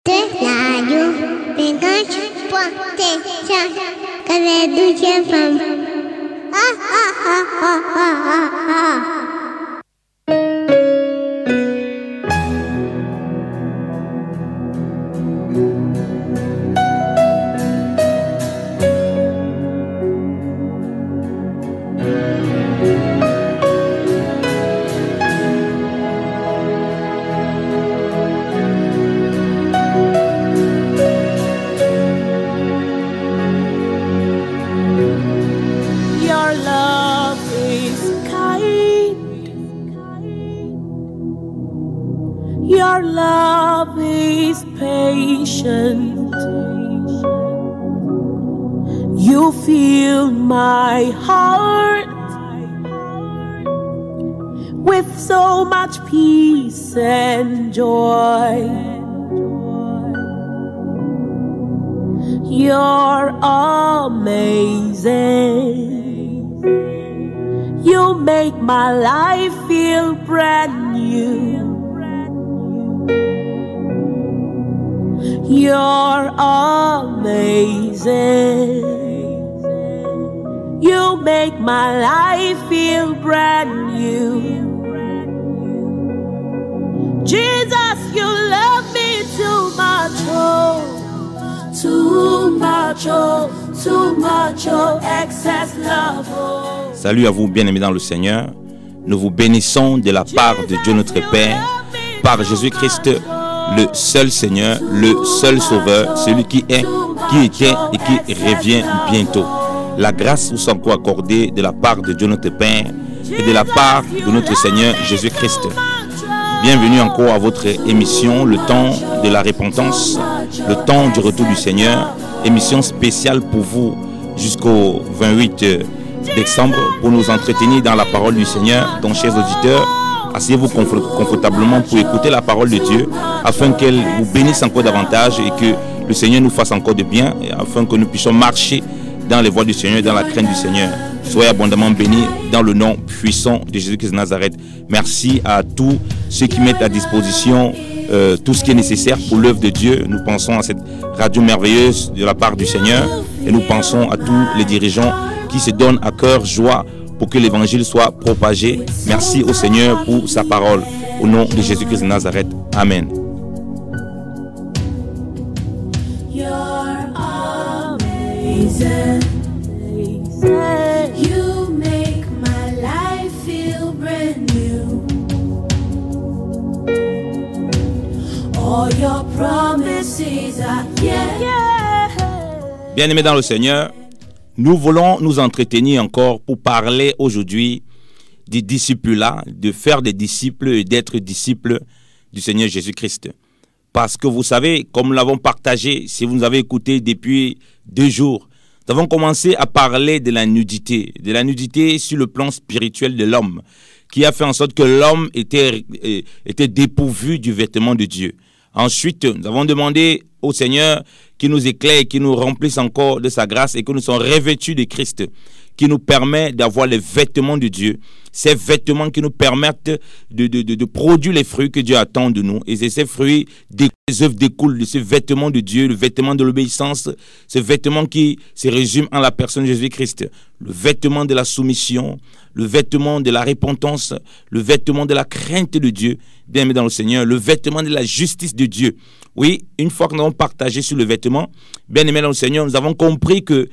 écoutez la radio 50.7 avec Douce FM. Ah ah ah ah ah ah ah. Your love is patient. You fill my heart with so much peace and joy. You're amazing. You make my life feel brand new. You're amazing. You make my life feel brand new. Jesus, you love me too much, oh, too much, oh, too much, oh, excess love, oh. Salut à vous, bien-aimés dans le Seigneur. Nous vous bénissons de la part de Dieu notre Père, par Jésus-Christ, le seul Seigneur, le seul Sauveur, celui qui est, qui était et qui revient bientôt. La grâce vous soit accordée de la part de Dieu notre Père et de la part de notre Seigneur Jésus-Christ. Bienvenue encore à votre émission, le temps de la repentance, le temps du retour du Seigneur. Émission spéciale pour vous jusqu'au 28 décembre pour nous entretenir dans la parole du Seigneur. Donc, chers auditeurs, asseyez-vous confortablement pour écouter la parole de Dieu afin qu'elle vous bénisse encore davantage et que le Seigneur nous fasse encore de bien et afin que nous puissions marcher dans les voies du Seigneur, dans la crainte du Seigneur. Soyez abondamment bénis dans le nom puissant de Jésus-Christ de Nazareth. Merci à tous ceux qui mettent à disposition tout ce qui est nécessaire pour l'œuvre de Dieu. Nous pensons à cette radio merveilleuse de la part du Seigneur et nous pensons à tous les dirigeants qui se donnent à cœur joie pour que l'évangile soit propagé. Merci au Seigneur pour sa parole. Au nom de Jésus-Christ de Nazareth. Amen. You make my life feel brand new. All your promises are yeah. Bien-aimés dans le Seigneur, nous voulons nous entretenir encore pour parler aujourd'hui du discipulat, de faire des disciples et d'être disciples du Seigneur Jésus-Christ. Parce que vous savez, comme nous l'avons partagé, si vous nous avez écouté depuis 2 jours, nous avons commencé à parler de la nudité sur le plan spirituel de l'homme, qui a fait en sorte que l'homme était dépourvu du vêtement de Dieu. Ensuite, nous avons demandé au Seigneur qui nous éclaire, qui nous remplisse encore de sa grâce et que nous soyons revêtus de Christ, qui nous permet d'avoir les vêtements de Dieu, ces vêtements qui nous permettent de produire les fruits que Dieu attend de nous. Et ces fruits, les œuvres découlent de ce vêtement de Dieu, le vêtement de l'obéissance, ce vêtement qui se résume en la personne de Jésus-Christ, le vêtement de la soumission, le vêtement de la repentance, le vêtement de la crainte de Dieu, bien-aimé dans le Seigneur, le vêtement de la justice de Dieu. Oui, une fois que nous avons partagé sur le vêtement, bien-aimé dans le Seigneur, nous avons compris que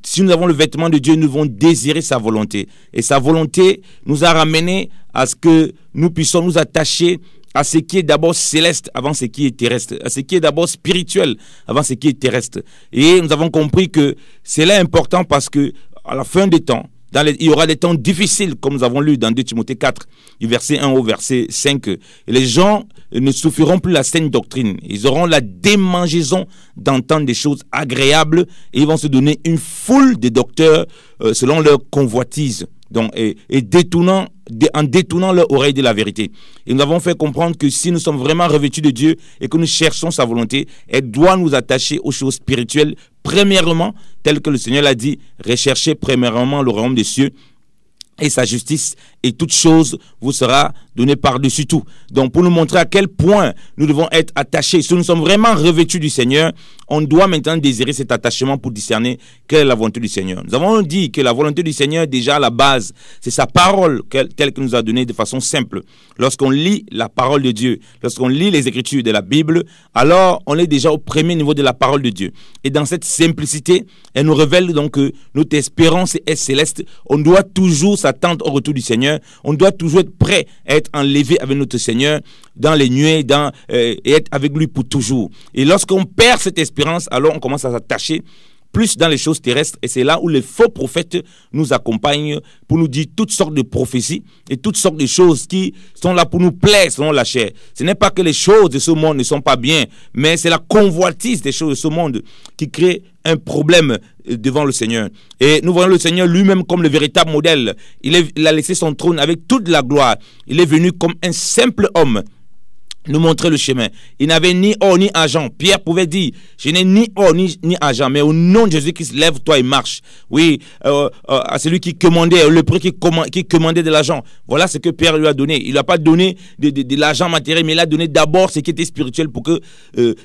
si nous avons le vêtement de Dieu, nous devons désirer sa volonté. Et sa volonté nous a ramené à ce que nous puissions nous attacher à ce qui est d'abord céleste avant ce qui est terrestre, à ce qui est d'abord spirituel avant ce qui est terrestre. Et nous avons compris que cela est important parce que à la fin des temps, il y aura des temps difficiles, comme nous avons lu dans 2 Timothée 4, du verset 1 au verset 5. Et les gens ne souffriront plus la saine doctrine. Ils auront la démangeaison d'entendre des choses agréables et ils vont se donner une foule de docteurs selon leur convoitise. Donc, en détournant leur oreille de la vérité. Et nous avons fait comprendre que si nous sommes vraiment revêtus de Dieu et que nous cherchons sa volonté, elle doit nous attacher aux choses spirituelles, premièrement, tel que le Seigneur l'a dit, recherchez premièrement le royaume des cieux et sa justice, et toute chose vous sera donnée par-dessus tout. Donc, pour nous montrer à quel point nous devons être attachés, si nous sommes vraiment revêtus du Seigneur, on doit maintenant désirer cet attachement pour discerner quelle est la volonté du Seigneur. Nous avons dit que la volonté du Seigneur, déjà à la base, c'est sa parole telle qu'il nous a donnée de façon simple. Lorsqu'on lit la parole de Dieu, lorsqu'on lit les Écritures de la Bible, alors on est déjà au premier niveau de la parole de Dieu. Et dans cette simplicité, elle nous révèle donc que notre espérance est céleste. On doit toujours s'attendre au retour du Seigneur. On doit toujours être prêt à être enlevé avec notre Seigneur dans les nuées et être avec lui pour toujours. Et lorsqu'on perd cette espérance, alors on commence à s'attacher plus dans les choses terrestres, et c'est là où les faux prophètes nous accompagnent pour nous dire toutes sortes de prophéties et toutes sortes de choses qui sont là pour nous plaire selon la chair. Ce n'est pas que les choses de ce monde ne sont pas bien, mais c'est la convoitise des choses de ce monde qui crée un problème devant le Seigneur. Et nous voyons le Seigneur lui-même comme le véritable modèle. Il a laissé son trône avec toute la gloire. Il est venu comme un simple homme nous montrer le chemin. Il n'avait ni or ni argent. Pierre pouvait dire, je n'ai ni or ni argent, mais au nom de Jésus-Christ, lève-toi et marche. Oui, à celui qui commandait, le prix qui commandait de l'argent. Voilà ce que Pierre lui a donné. Il n'a pas donné de l'argent matériel, mais il a donné d'abord ce qui était spirituel pour que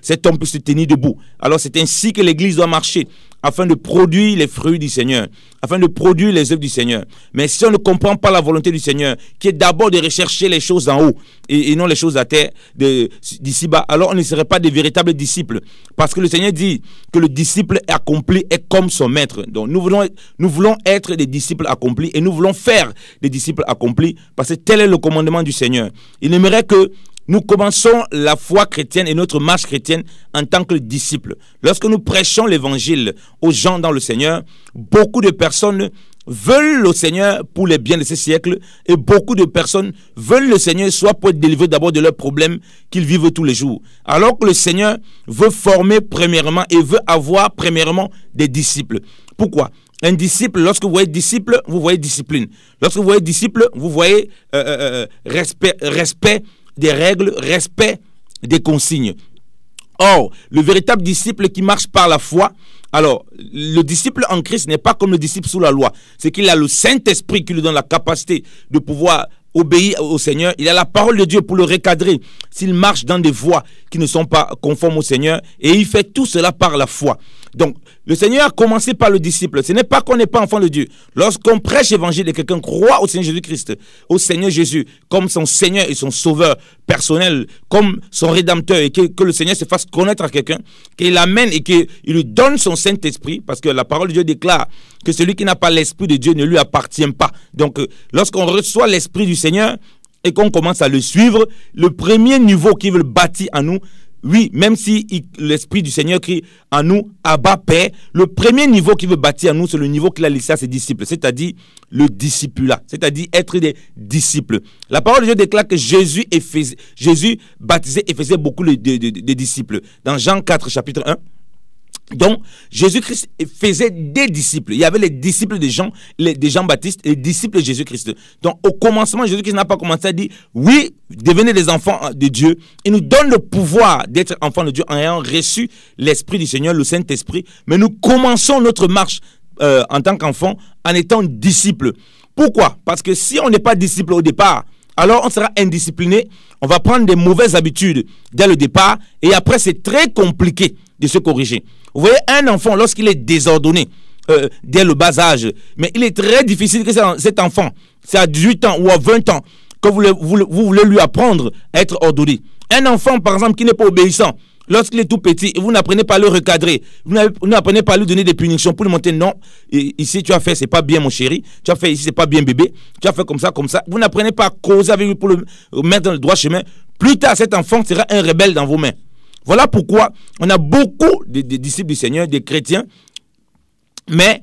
cet homme puisse se tenir debout. Alors c'est ainsi que l'Église doit marcher, afin de produire les fruits du Seigneur, afin de produire les œuvres du Seigneur. Mais si on ne comprend pas la volonté du Seigneur, qui est d'abord de rechercher les choses en haut et non les choses à terre, d'ici-bas, alors on ne serait pas des véritables disciples. Parce que le Seigneur dit que le disciple accompli est comme son maître. Donc nous voulons être des disciples accomplis et nous voulons faire des disciples accomplis parce que tel est le commandement du Seigneur. Il aimerait que nous commençons la foi chrétienne et notre marche chrétienne en tant que disciples. Lorsque nous prêchons l'évangile aux gens dans le Seigneur, beaucoup de personnes veulent le Seigneur pour les biens de ce siècle et beaucoup de personnes veulent le Seigneur soit pour être délivrés d'abord de leurs problèmes qu'ils vivent tous les jours. Alors que le Seigneur veut former premièrement et veut avoir premièrement des disciples. Pourquoi ? Un disciple, lorsque vous voyez disciple, vous voyez discipline. Lorsque vous voyez disciple, vous voyez respect des règles, respect des consignes. Or, le véritable disciple qui marche par la foi, alors, le disciple en Christ n'est pas comme le disciple sous la loi. C'est qu'il a le Saint-Esprit qui lui donne la capacité de pouvoir obéir au Seigneur. Il a la parole de Dieu pour le recadrer s'il marche dans des voies qui ne sont pas conformes au Seigneur. Et il fait tout cela par la foi. Donc, le Seigneur a commencé par le disciple. Ce n'est pas qu'on n'est pas enfant de Dieu. Lorsqu'on prêche l'évangile et quelqu'un croit au Seigneur Jésus-Christ, au Seigneur Jésus, comme son Seigneur et son Sauveur personnel, comme son Rédempteur, et que le Seigneur se fasse connaître à quelqu'un, qu'il l'amène et qu'il lui donne son Saint-Esprit, parce que la parole de Dieu déclare que celui qui n'a pas l'Esprit de Dieu ne lui appartient pas. Donc, lorsqu'on reçoit l'Esprit du Seigneur et qu'on commence à le suivre, le premier niveau qu'il veut bâtir en nous, oui, même si l'Esprit du Seigneur crie en nous, Abba, Père, le premier niveau qu'il veut bâtir en nous, c'est le niveau qu'il a laissé à ses disciples, c'est-à-dire le discipulat, c'est-à-dire être des disciples. La parole de Dieu déclare que Jésus baptisait et faisait beaucoup de disciples. Dans Jean 4, chapitre 1, donc, Jésus-Christ faisait des disciples. Il y avait les disciples de Jean-Baptiste et les disciples de Jésus-Christ. Donc, au commencement, Jésus-Christ n'a pas commencé à dire, oui, devenez des enfants de Dieu. Il nous donne le pouvoir d'être enfants de Dieu en ayant reçu l'Esprit du Seigneur, le Saint-Esprit. Mais nous commençons notre marche en tant qu'enfants en étant disciples. Pourquoi? Parce que si on n'est pas disciple au départ, alors on sera indiscipliné, on va prendre des mauvaises habitudes dès le départ et après c'est très compliqué de se corriger. Vous voyez, un enfant, lorsqu'il est désordonné dès le bas âge, mais il est très difficile que cet enfant, c'est à 18 ans ou à 20 ans, que vous voulez lui apprendre à être ordonné. Un enfant, par exemple, qui n'est pas obéissant, lorsqu'il est tout petit, vous n'apprenez pas à le recadrer, vous n'apprenez pas à lui donner des punitions pour lui montrer non, ici tu as fait, c'est pas bien mon chéri, tu as fait ici, c'est pas bien bébé, tu as fait comme ça. Vous n'apprenez pas à causer avec lui pour le mettre dans le droit chemin. Plus tard, cet enfant sera un rebelle dans vos mains. Voilà pourquoi on a beaucoup de disciples du Seigneur, des chrétiens, mais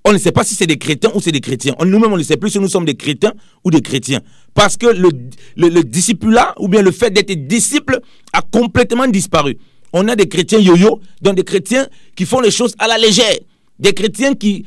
on ne sait pas si c'est des chrétiens ou c'est des chrétiens. Nous-mêmes, on ne sait plus si nous sommes des chrétiens ou des chrétiens. Parce que le discipulat, ou bien le fait d'être disciple, a complètement disparu. On a des chrétiens yo-yo, donc des chrétiens qui font les choses à la légère. des chrétiens qui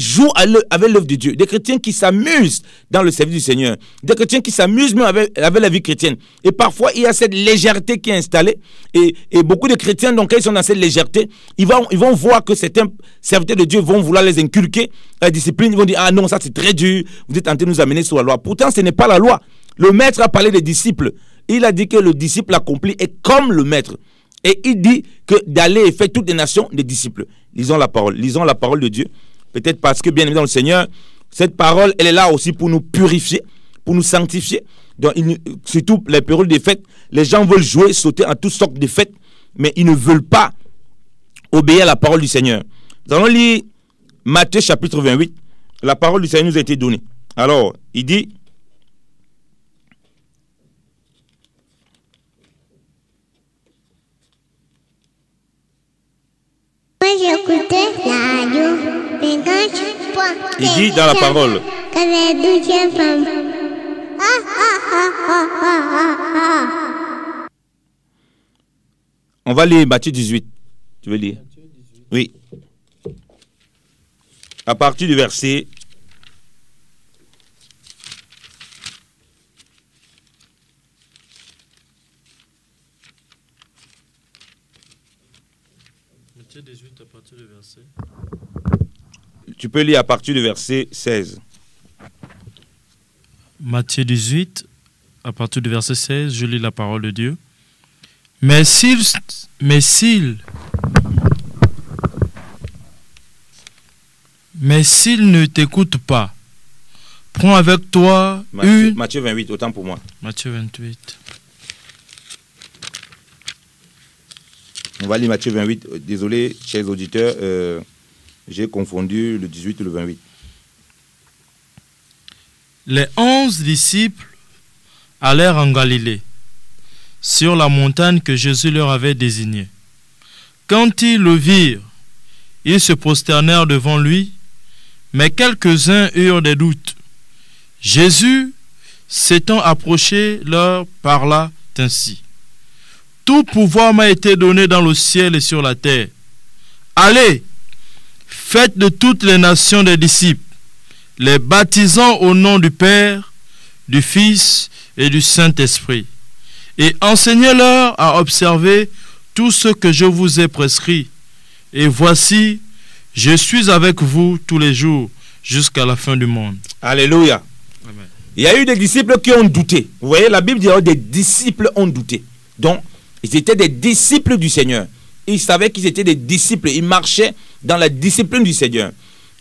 jouent avec l'œuvre de Dieu, des chrétiens qui s'amusent dans le service du Seigneur, des chrétiens qui s'amusent même avec la vie chrétienne. Et parfois, il y a cette légèreté qui est installée. Et beaucoup de chrétiens, donc, quand ils sont dans cette légèreté, ils vont voir que certains serviteurs de Dieu vont vouloir les inculquer la discipline. Ils vont dire, ah non, ça c'est très dur, vous êtes en train de nous amener sur la loi. Pourtant, ce n'est pas la loi. Le maître a parlé des disciples. Il a dit que le disciple accompli est comme le maître. Et il dit que d'aller et faire toutes les nations des disciples. Lisons la parole de Dieu. Peut-être parce que, bien évidemment, le Seigneur, cette parole, elle est là aussi pour nous purifier, pour nous sanctifier. Donc, surtout les périodes des fêtes, les gens veulent jouer, sauter en toutes sortes de fêtes, mais ils ne veulent pas obéir à la parole du Seigneur. Nous allons lire Matthieu chapitre 28. La parole du Seigneur nous a été donnée. Alors, il dit... Il dit dans la parole. On va lire Matthieu 18. Tu veux lire? Oui. À partir du verset... Matthieu 18 à partir du verset... Tu peux lire à partir du verset 16. Matthieu 18, à partir du verset 16, je lis la parole de Dieu. Mais s'il ne t'écoute pas, prends avec toi Matthieu 28, autant pour moi. Matthieu 28. On va lire Matthieu 28. Désolé, chers auditeurs, j'ai confondu le 18 et le 28. Les 11 disciples allèrent en Galilée, sur la montagne que Jésus leur avait désignée. Quand ils le virent, ils se prosternèrent devant lui, mais quelques-uns eurent des doutes. Jésus, s'étant approché, leur parla ainsi. « Tout pouvoir m'a été donné dans le ciel et sur la terre. Allez, faites de toutes les nations des disciples, les baptisant au nom du Père, du Fils et du Saint-Esprit, et enseignez-leur à observer tout ce que je vous ai prescrit. Et voici, je suis avec vous tous les jours jusqu'à la fin du monde. » Alléluia. Amen. Il y a eu des disciples qui ont douté. Vous voyez, la Bible dit que des disciples ont douté. Donc, ils étaient des disciples du Seigneur. Ils savaient qu'ils étaient des disciples. Ils marchaient dans la discipline du Seigneur.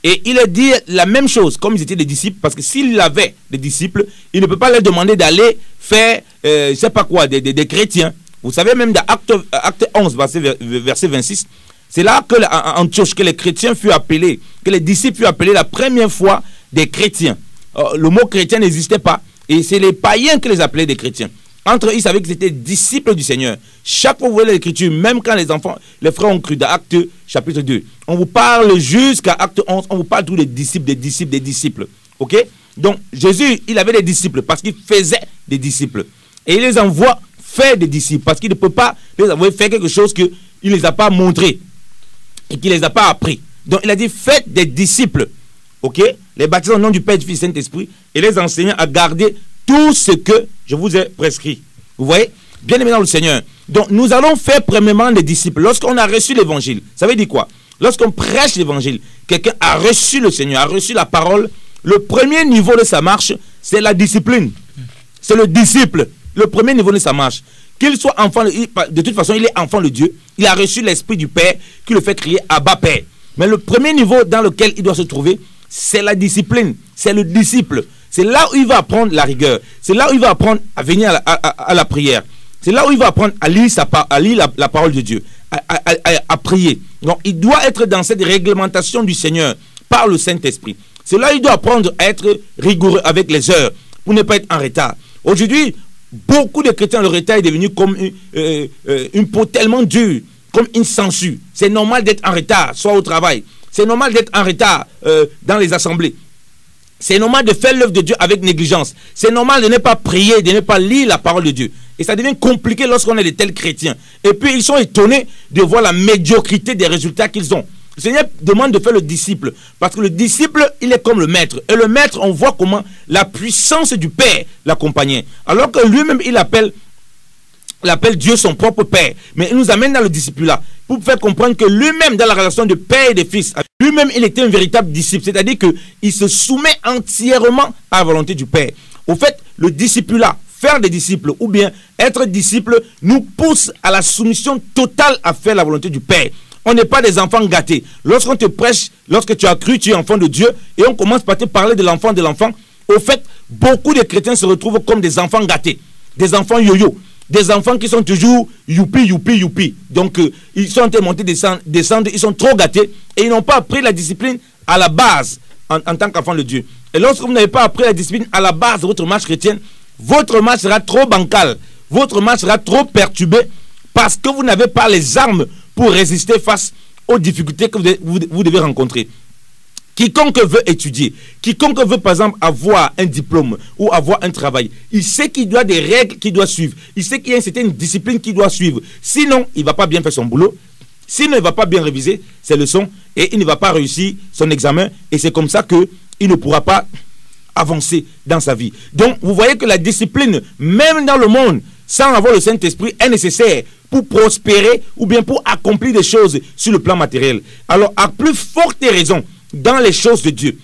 Et il a dit la même chose, comme ils étaient des disciples, parce que s'il avait des disciples, il ne peut pas leur demander d'aller faire, je ne sais pas quoi, des chrétiens. Vous savez, même dans Acte 11, verset 26, c'est là que, en Antioche, que les chrétiens furent appelés, que les disciples furent appelés la première fois des chrétiens. Le mot chrétien n'existait pas, et c'est les païens qui les appelaient des chrétiens. Entre eux, ils savaient qu'ils étaient disciples du Seigneur. Chaque fois que vous voyez l'Écriture, même quand les frères ont cru dans Acte chapitre 2, on vous parle jusqu'à Acte 11, on vous parle tous des disciples. Ok? Donc, Jésus, il avait des disciples parce qu'il faisait des disciples. Et il les envoie faire des disciples parce qu'il ne peut pas les envoyer faire quelque chose qu'il ne les a pas montré et qu'il ne les a pas appris. Donc, il a dit, faites des disciples. Ok? Les baptisants au nom du Père, du Fils et du Saint-Esprit et les enseignants à garder tout ce que je vous ai prescrit. Vous voyez? Bien aimé dans le Seigneur. Donc, nous allons faire premièrement des disciples. Lorsqu'on a reçu l'évangile, ça veut dire quoi? Lorsqu'on prêche l'évangile, quelqu'un a reçu le Seigneur, a reçu la parole. Le premier niveau de sa marche, c'est la discipline. C'est le disciple. Le premier niveau de sa marche. Qu'il soit enfant, de toute façon, il est enfant de Dieu. Il a reçu l'Esprit du Père qui le fait crier Abba Père. Mais le premier niveau dans lequel il doit se trouver, c'est la discipline. C'est le disciple. C'est là où il va apprendre la rigueur. C'est là où il va apprendre à venir à la prière. C'est là où il va apprendre à lire, la parole de Dieu, à prier. Donc, il doit être dans cette réglementation du Seigneur par le Saint-Esprit. C'est là où il doit apprendre à être rigoureux avec les heures pour ne pas être en retard. Aujourd'hui, beaucoup de chrétiens, le retard est devenu comme une peau tellement dure, comme une censure. C'est normal d'être en retard, soit au travail. C'est normal d'être en retard dans les assemblées. C'est normal de faire l'œuvre de Dieu avec négligence. C'est normal de ne pas prier, de ne pas lire la parole de Dieu. Et ça devient compliqué lorsqu'on est de tels chrétiens. Et puis ils sont étonnés de voir la médiocrité des résultats qu'ils ont. Le Seigneur demande de faire le disciple. Parce que le disciple, il est comme le maître. Et le maître, on voit comment la puissance du Père l'accompagnait. Alors que lui-même, il appelle Dieu son propre Père. Mais il nous amène dans le disciple-là pour faire comprendre que lui-même, dans la relation de Père et de Fils, lui-même, il était un véritable disciple. C'est-à-dire qu'il se soumet entièrement à la volonté du Père. Au fait, le disciple-là, faire des disciples ou bien être disciple nous pousse à la soumission totale à faire la volonté du Père. On n'est pas des enfants gâtés. Lorsqu'on te prêche, lorsque tu as cru, tu es enfant de Dieu, et on commence par te parler de l'enfant, au fait, beaucoup de chrétiens se retrouvent comme des enfants gâtés, des enfants yo-yo, des enfants qui sont toujours youpi, youpi, youpi. Donc, ils sont en train de monter, descendre, ils sont trop gâtés, et ils n'ont pas appris la discipline à la base en tant qu'enfant de Dieu. Et lorsque vous n'avez pas appris la discipline à la base de votre marche chrétienne, votre marche sera trop bancale, votre marche sera trop perturbée, parce que vous n'avez pas les armes pour résister face aux difficultés que vous devez rencontrer. Quiconque veut étudier, quiconque veut par exemple avoir un diplôme ou avoir un travail, il sait qu'il doit des règles qu'il doit suivre, il sait qu'il y a une certaine discipline qu'il doit suivre. Sinon, il ne va pas bien faire son boulot, sinon il ne va pas bien réviser ses leçons et il ne va pas réussir son examen, et c'est comme ça qu'il ne pourra pas avancer dans sa vie. Donc, vous voyez que la discipline, même dans le monde, sans avoir le Saint-Esprit, est nécessaire pour prospérer ou bien pour accomplir des choses sur le plan matériel. Alors, à plus forte raison, dans les choses de Dieu,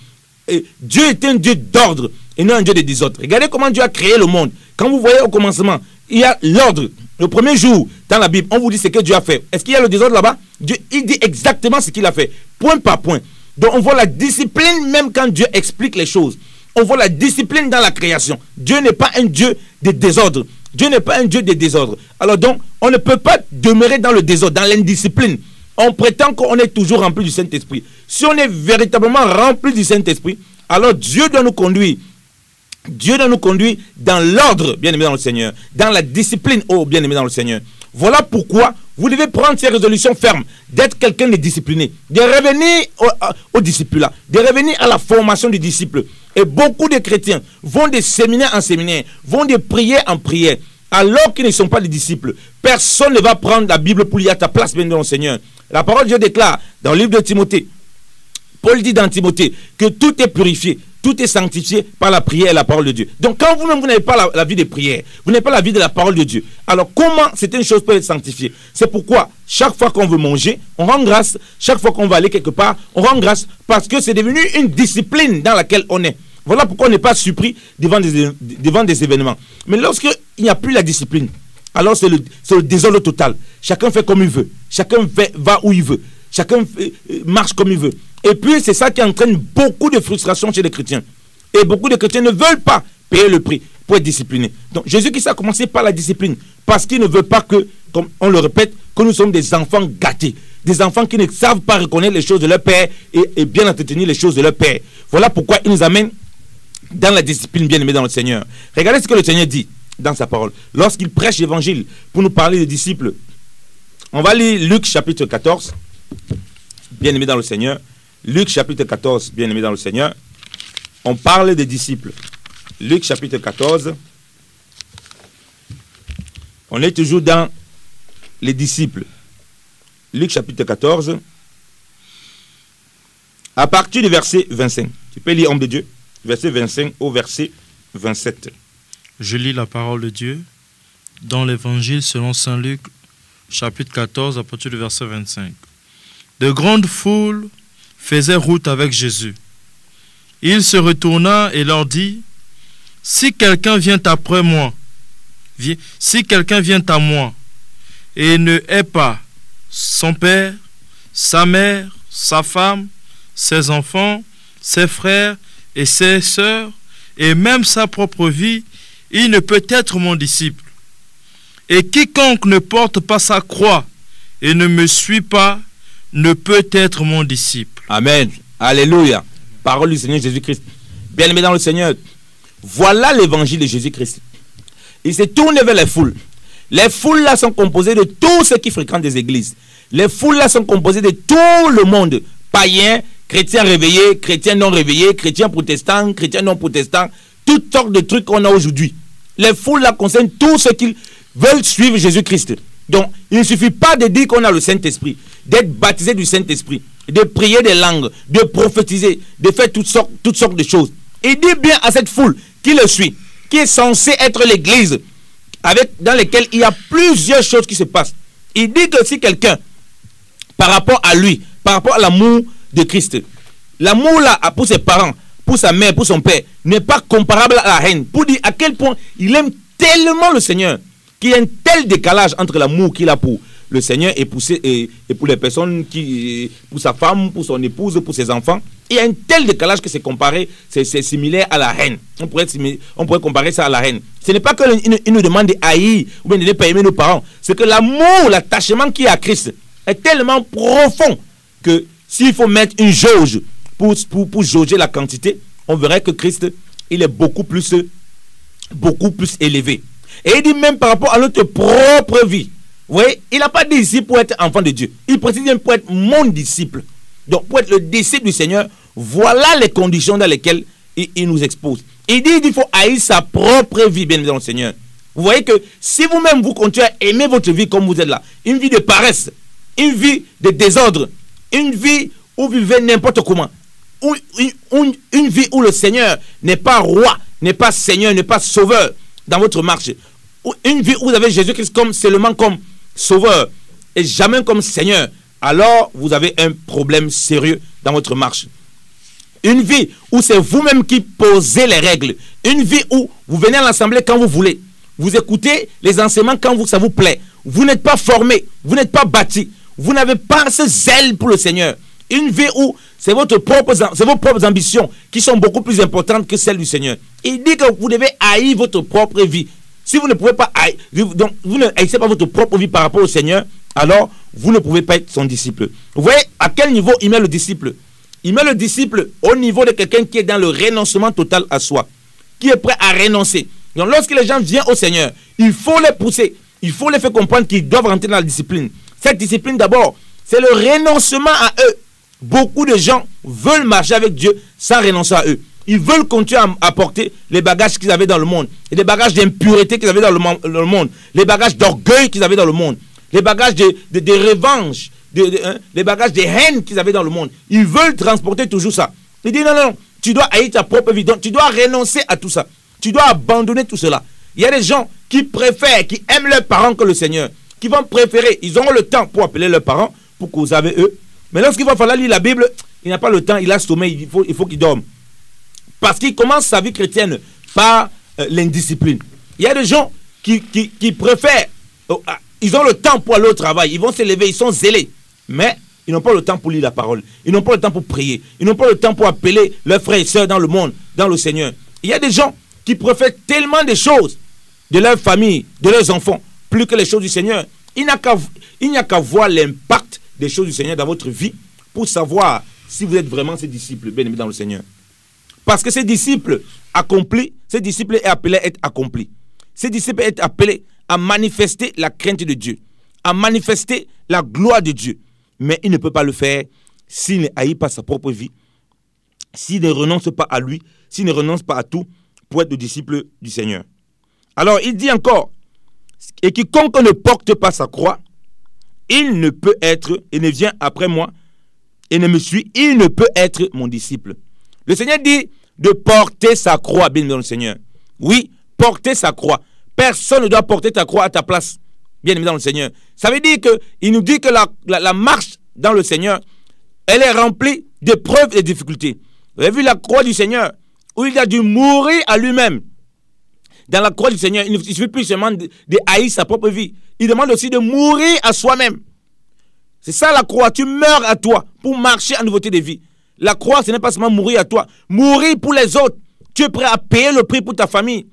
Dieu est un Dieu d'ordre et non un Dieu de désordre. Regardez comment Dieu a créé le monde. Quand vous voyez au commencement, il y a l'ordre. Le premier jour, dans la Bible, on vous dit ce que Dieu a fait. Est-ce qu'il y a le désordre là-bas? Dieu, il dit exactement ce qu'il a fait, point par point. Donc, on voit la discipline même quand Dieu explique les choses. On voit la discipline dans la création. Dieu n'est pas un Dieu de désordre. Dieu n'est pas un Dieu de désordre. Alors donc, on ne peut pas demeurer dans le désordre, dans l'indiscipline. On prétend qu'on est toujours rempli du Saint-Esprit. Si on est véritablement rempli du Saint-Esprit, alors Dieu doit nous conduire. Dieu doit nous conduire dans l'ordre, bien-aimé dans le Seigneur. Dans la discipline, oh bien-aimé dans le Seigneur. Voilà pourquoi vous devez prendre ces résolutions fermes, d'être quelqu'un de discipliné, de revenir au disciple-là, de revenir à la formation du disciple. Et beaucoup de chrétiens vont de séminaire en séminaire, vont de prière en prière, alors qu'ils ne sont pas des disciples. Personne ne va prendre la Bible pour lire à ta place, bien dans le Seigneur. La parole de Dieu déclare dans le livre de Timothée, Paul dit dans Timothée que tout est purifié, tout est sanctifié par la prière et la parole de Dieu. Donc quand vous-même vous n'avez pas la vie de prière, vous n'avez pas la vie de la parole de Dieu, alors comment certaines choses peuvent être sanctifiées? C'est pourquoi chaque fois qu'on veut manger, on rend grâce. Chaque fois qu'on va aller quelque part, on rend grâce, parce que c'est devenu une discipline dans laquelle on est. Voilà pourquoi on n'est pas surpris devant des événements. Mais lorsqu'il n'y a plus la discipline, alors c'est le désordre total. Chacun fait comme il veut. Chacun va où il veut. Chacun marche comme il veut. Et puis c'est ça qui entraîne beaucoup de frustration chez les chrétiens. Et beaucoup de chrétiens ne veulent pas payer le prix pour être disciplinés. Donc Jésus-Christ a commencé par la discipline, parce qu'il ne veut pas que, comme on le répète, que nous sommes des enfants gâtés. Des enfants qui ne savent pas reconnaître les choses de leur Père et bien entretenir les choses de leur Père. Voilà pourquoi il nous amène dans la discipline, bien aimée dans le Seigneur. Regardez ce que le Seigneur dit dans sa parole. Lorsqu'il prêche l'évangile pour nous parler des disciples, on va lire Luc chapitre 14, bien aimé dans le Seigneur. Luc chapitre 14, bien aimé dans le Seigneur. On parle des disciples. Luc chapitre 14. On est toujours dans les disciples. Luc chapitre 14. À partir du verset 25. Tu peux lire, homme de Dieu. Verset 25 au verset 27. Je lis la parole de Dieu dans l'évangile selon saint Luc, chapitre 14, à partir du verset 25. De grandes foules faisaient route avec Jésus. Il se retourna et leur dit, « Si quelqu'un vient après moi, si quelqu'un vient à moi et ne hait pas son père, sa mère, sa femme, ses enfants, ses frères et ses sœurs, et même sa propre vie, il ne peut être mon disciple. Et quiconque ne porte pas sa croix et ne me suit pas, ne peut être mon disciple. » Amen. Alléluia. Parole du Seigneur Jésus-Christ. Bien-aimé dans le Seigneur, voilà l'évangile de Jésus-Christ. Il s'est tourné vers les foules. Les foules là sont composées de tous ceux qui fréquentent des églises. Les foules là sont composées de tout le monde. Païens, chrétiens réveillés, chrétiens non réveillés, chrétiens protestants, chrétiens non protestants. Toutes sortes de trucs qu'on a aujourd'hui. Les foules là concernent tous ceux qui veulent suivre Jésus-Christ. Donc, il ne suffit pas de dire qu'on a le Saint-Esprit, d'être baptisé du Saint-Esprit. de prier des langues, de prophétiser, de faire toutes sortes de choses. Il dit bien à cette foule qui le suit, qui est censée être l'église, dans laquelle il y a plusieurs choses qui se passent. Il dit que si quelqu'un, par rapport à lui, par rapport à l'amour de Christ, l'amour là pour ses parents, pour sa mère, pour son père, n'est pas comparable à la haine. Pour dire à quel point il aime tellement le Seigneur, qu'il y a un tel décalage entre l'amour qu'il a pour le Seigneur et pour les personnes pour sa femme, pour son épouse, pour ses enfants. Il y a un tel décalage que c'est comparé, c'est similaire à la haine. On pourrait comparer ça à la haine. Ce n'est pas qu'il nous demande de haïr ou bien de ne pas aimer nos parents. C'est que l'amour, l'attachement qu'il y a à Christ est tellement profond que s'il faut mettre une jauge pour jauger la quantité, on verrait que Christ, il est beaucoup plus élevé. Et il dit même par rapport à notre propre vie. Vous voyez, il n'a pas dit ici pour être enfant de Dieu. Il précise bien pour être mon disciple. Donc, pour être le disciple du Seigneur, voilà les conditions dans lesquelles il nous expose. Il dit qu'il faut haïr sa propre vie, bien évidemment, le Seigneur. Vous voyez que si vous-même, vous continuez à aimer votre vie comme vous êtes là, une vie de paresse, une vie de désordre, une vie où vous vivez n'importe comment, une vie où le Seigneur n'est pas roi, n'est pas Seigneur, n'est pas sauveur dans votre marche, une vie où vous avez Jésus-Christ seulement comme sauveur et jamais comme Seigneur, alors vous avez un problème sérieux dans votre marche. Une vie où c'est vous-même qui posez les règles. Une vie où vous venez à l'assemblée quand vous voulez. Vous écoutez les enseignements quand ça vous plaît. Vous n'êtes pas formé, vous n'êtes pas bâti. Vous n'avez pas ce zèle pour le Seigneur. Une vie où c'est vos propres ambitions qui sont beaucoup plus importantes que celles du Seigneur. Il dit que vous devez haïr votre propre vie. Si vous ne pouvez pas haïr, donc vous ne haïssez pas votre propre vie par rapport au Seigneur, alors vous ne pouvez pas être son disciple. Vous voyez à quel niveau il met le disciple? Il met le disciple au niveau de quelqu'un qui est dans le renoncement total à soi, qui est prêt à renoncer. Donc lorsque les gens viennent au Seigneur, il faut les pousser, il faut les faire comprendre qu'ils doivent rentrer dans la discipline. Cette discipline d'abord, c'est le renoncement à eux. Beaucoup de gens veulent marcher avec Dieu sans renoncer à eux. Ils veulent continuer à porter les bagages qu'ils avaient dans le monde. Et les bagages d'impureté qu'ils avaient dans le monde. Les bagages d'orgueil qu'ils avaient dans le monde. Les bagages de revanche. Les bagages de haine qu'ils avaient dans le monde. Ils veulent transporter toujours ça. Il dit non, tu dois haïr ta propre vie. Donc tu dois renoncer à tout ça. Tu dois abandonner tout cela. Il y a des gens qui préfèrent, qui aiment leurs parents que le Seigneur. Qui vont préférer, ils auront le temps pour appeler leurs parents, pour causer avec eux. Mais lorsqu'il va falloir lire la Bible, il n'a pas le temps, il a sommeil, il faut qu'il dorme. Parce qu'il commence sa vie chrétienne par l'indiscipline. Il y a des gens qui préfèrent, ils ont le temps pour aller au travail, ils vont se lever, ils sont zélés. Mais ils n'ont pas le temps pour lire la parole. Ils n'ont pas le temps pour prier. Ils n'ont pas le temps pour appeler leurs frères et sœurs dans le monde, dans le Seigneur. Il y a des gens qui préfèrent tellement de choses de leur famille, de leurs enfants, plus que les choses du Seigneur. Il n'y a qu'à voir l'impact des choses du Seigneur dans votre vie pour savoir si vous êtes vraiment ses disciples, bien aimés dans le Seigneur. Parce que ces disciples accomplis, ces disciples est appelé à être accomplis. Ces disciples est appelé à manifester la crainte de Dieu, à manifester la gloire de Dieu. Mais il ne peut pas le faire s'il ne haït pas sa propre vie, s'il ne renonce pas à lui, s'il ne renonce pas à tout pour être le disciple du Seigneur. Alors il dit encore, et quiconque ne porte pas sa croix, il ne peut être, et ne vient après moi, et ne me suit, il ne peut être mon disciple. Le Seigneur dit de porter sa croix, bien dans le Seigneur. Oui, porter sa croix. Personne ne doit porter ta croix à ta place, bien aimé dans le Seigneur. Ça veut dire qu'il nous dit que la marche dans le Seigneur, elle est remplie d'épreuves et de difficultés. Vous avez vu la croix du Seigneur, où il a dû mourir à lui-même. Dans la croix du Seigneur, il ne suffit plus seulement de haïr sa propre vie. Il demande aussi de mourir à soi-même. C'est ça la croix, tu meurs à toi pour marcher en nouveauté de vie. La croix, ce n'est pas seulement mourir à toi, mourir pour les autres. Tu es prêt à payer le prix pour ta famille.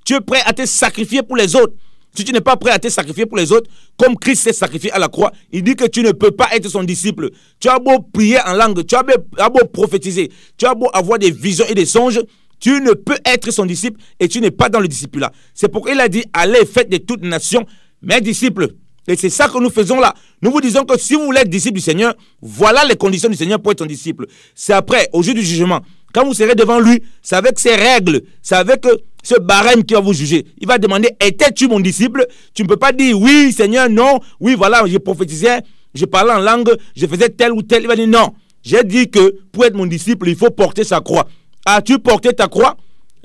Tu es prêt à te sacrifier pour les autres. Si tu n'es pas prêt à te sacrifier pour les autres, comme Christ s'est sacrifié à la croix, il dit que tu ne peux pas être son disciple. Tu as beau prier en langue, tu as beau prophétiser, tu as beau avoir des visions et des songes, tu ne peux être son disciple et tu n'es pas dans le disciple-là. C'est pourquoi il a dit, allez, faites de toutes nations mes disciples. Et c'est ça que nous faisons là. Nous vous disons que si vous voulez être disciple du Seigneur, voilà les conditions du Seigneur pour être son disciple. C'est après, au jour du jugement, quand vous serez devant lui, c'est avec ses règles, c'est avec ce barème qui va vous juger. Il va demander, étais-tu mon disciple? Tu ne peux pas dire, oui Seigneur, non, oui voilà, je prophétisais, je parlais en langue, je faisais tel ou tel. Il va dire, non, J'ai dit que pour être mon disciple, il faut porter sa croix. As-tu porté ta croix?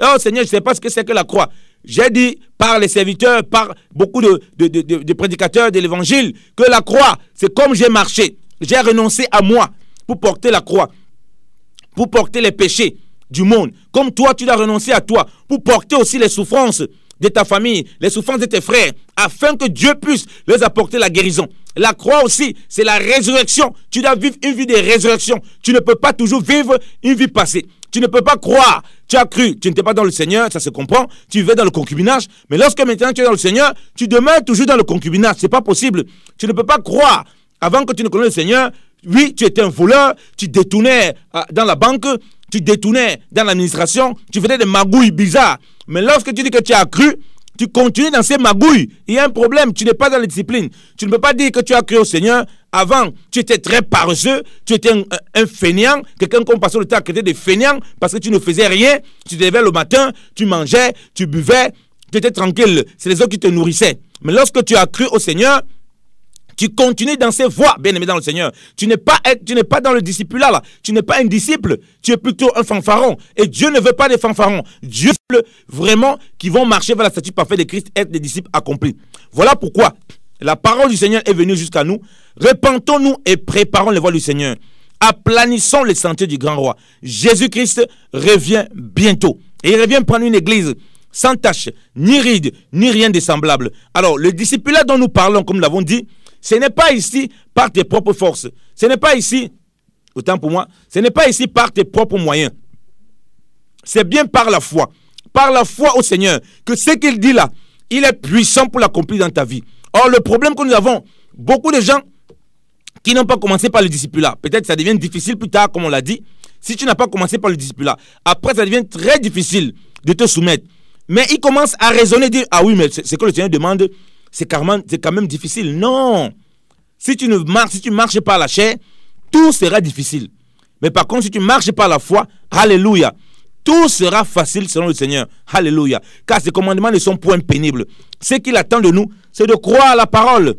Oh Seigneur, je ne sais pas ce que c'est que la croix. J'ai dit par les serviteurs, par beaucoup de prédicateurs de l'évangile, que la croix, c'est comme j'ai marché. J'ai renoncé à moi pour porter la croix, pour porter les péchés du monde. Comme toi, tu dois renoncer à toi, pour porter aussi les souffrances de ta famille, les souffrances de tes frères, afin que Dieu puisse leur apporter la guérison. La croix aussi, c'est la résurrection. Tu dois vivre une vie de résurrection. Tu ne peux pas toujours vivre une vie passée. Tu ne peux pas croire. Tu as cru, tu n'étais pas dans le Seigneur, ça se comprend. Tu vivais dans le concubinage. Mais lorsque maintenant tu es dans le Seigneur, tu demeures toujours dans le concubinage. Ce n'est pas possible. Tu ne peux pas croire. Avant que tu ne connaisses le Seigneur, oui, tu étais un voleur, tu détournais dans la banque, tu détournais dans l'administration, tu faisais des magouilles bizarres. Mais lorsque tu dis que tu as cru, tu continues dans ces magouilles. Il y a un problème, tu n'es pas dans la discipline. Tu ne peux pas dire que tu as cru au Seigneur. Avant, tu étais très paresseux, tu étais un fainéant, quelqu'un qu'on passait le temps à traiter de fainéant parce que tu ne faisais rien. Tu te levais le matin, tu mangeais, tu buvais, tu étais tranquille. C'est les autres qui te nourrissaient. Mais lorsque tu as cru au Seigneur, tu continues dans ces voies, bien aimé dans le Seigneur. Tu n'es pas dans le discipulat là. Tu n'es pas un disciple. Tu es plutôt un fanfaron. Et Dieu ne veut pas des fanfarons. Dieu veut vraiment qui vont marcher vers la statue parfaite de Christ, être des disciples accomplis. Voilà pourquoi la parole du Seigneur est venue jusqu'à nous. Repentons-nous et préparons les voies du Seigneur. Aplanissons les sentiers du grand roi. Jésus-Christ revient bientôt. Et il revient prendre une église sans tache, ni ride, ni rien de semblable. Alors, le discipulat dont nous parlons, comme nous l'avons dit, ce n'est pas ici par tes propres forces. Ce n'est pas ici, autant pour moi, ce n'est pas ici par tes propres moyens. C'est bien par la foi au Seigneur, que ce qu'il dit là, il est puissant pour l'accomplir dans ta vie. Or, le problème que nous avons, beaucoup de gens qui n'ont pas commencé par le discipulat, peut-être ça devient difficile plus tard, comme on l'a dit, si tu n'as pas commencé par le discipulat, après ça devient très difficile de te soumettre. Mais ils commencent à raisonner, dire, ah oui, mais c'est que le Seigneur demande, c'est quand même difficile. Non. Si tu marches par la chair, tout sera difficile. Mais par contre, si tu marches par la foi, alléluia, tout sera facile selon le Seigneur. Alléluia. Car ces commandements ne sont point pénibles. Ce qu'il attend de nous, c'est de croire à la parole.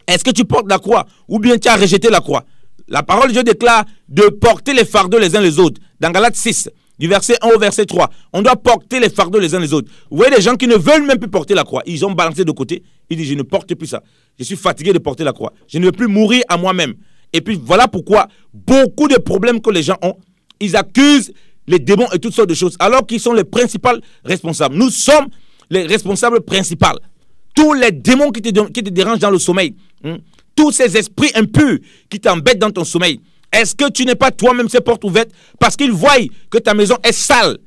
Est-ce que tu portes la croix ou bien tu as rejeté la croix? La parole de Dieu déclare de porter les fardeaux les uns les autres. Dans Galates 6, du verset 1 au verset 3, on doit porter les fardeaux les uns les autres. Vous voyez des gens qui ne veulent même plus porter la croix. Ils ont balancé de côté. Ils disent, je ne porte plus ça. Je suis fatigué de porter la croix. Je ne veux plus mourir à moi-même. Et puis voilà pourquoi beaucoup de problèmes que les gens ont, ils accusent les démons et toutes sortes de choses, alors qu'ils sont les principaux responsables. Nous sommes les responsables principaux. Tous les démons qui te dérangent dans le sommeil, tous ces esprits impurs qui t'embêtent dans ton sommeil, est-ce que tu n'es pas toi-même ces portes ouvertes parce qu'ils voient que ta maison est sale?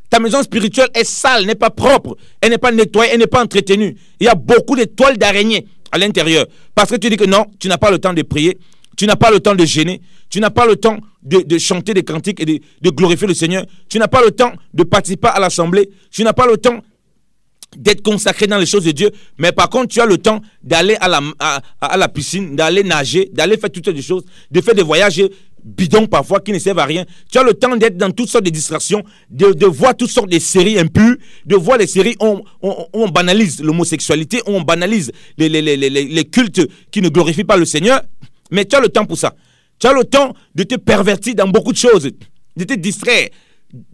Ta maison spirituelle est sale, n'est pas propre, elle n'est pas nettoyée, elle n'est pas entretenue. Il y a beaucoup de toiles d'araignée à l'intérieur. Parce que tu dis que non, tu n'as pas le temps de prier, tu n'as pas le temps de gêner, tu n'as pas le temps de chanter des cantiques et de glorifier le Seigneur, tu n'as pas le temps de participer à l'assemblée, tu n'as pas le temps d'être consacré dans les choses de Dieu, mais par contre tu as le temps d'aller à la piscine, d'aller nager, d'aller faire toutes sortes de choses, de faire des voyages bidons parfois qui ne servent à rien. Tu as le temps d'être dans toutes sortes de distractions, de voir toutes sortes de séries impures, de voir les séries où on banalise l'homosexualité, où on banalise les cultes qui ne glorifient pas le Seigneur. Mais tu as le temps pour ça. Tu as le temps de te pervertir dans beaucoup de choses, de te distraire.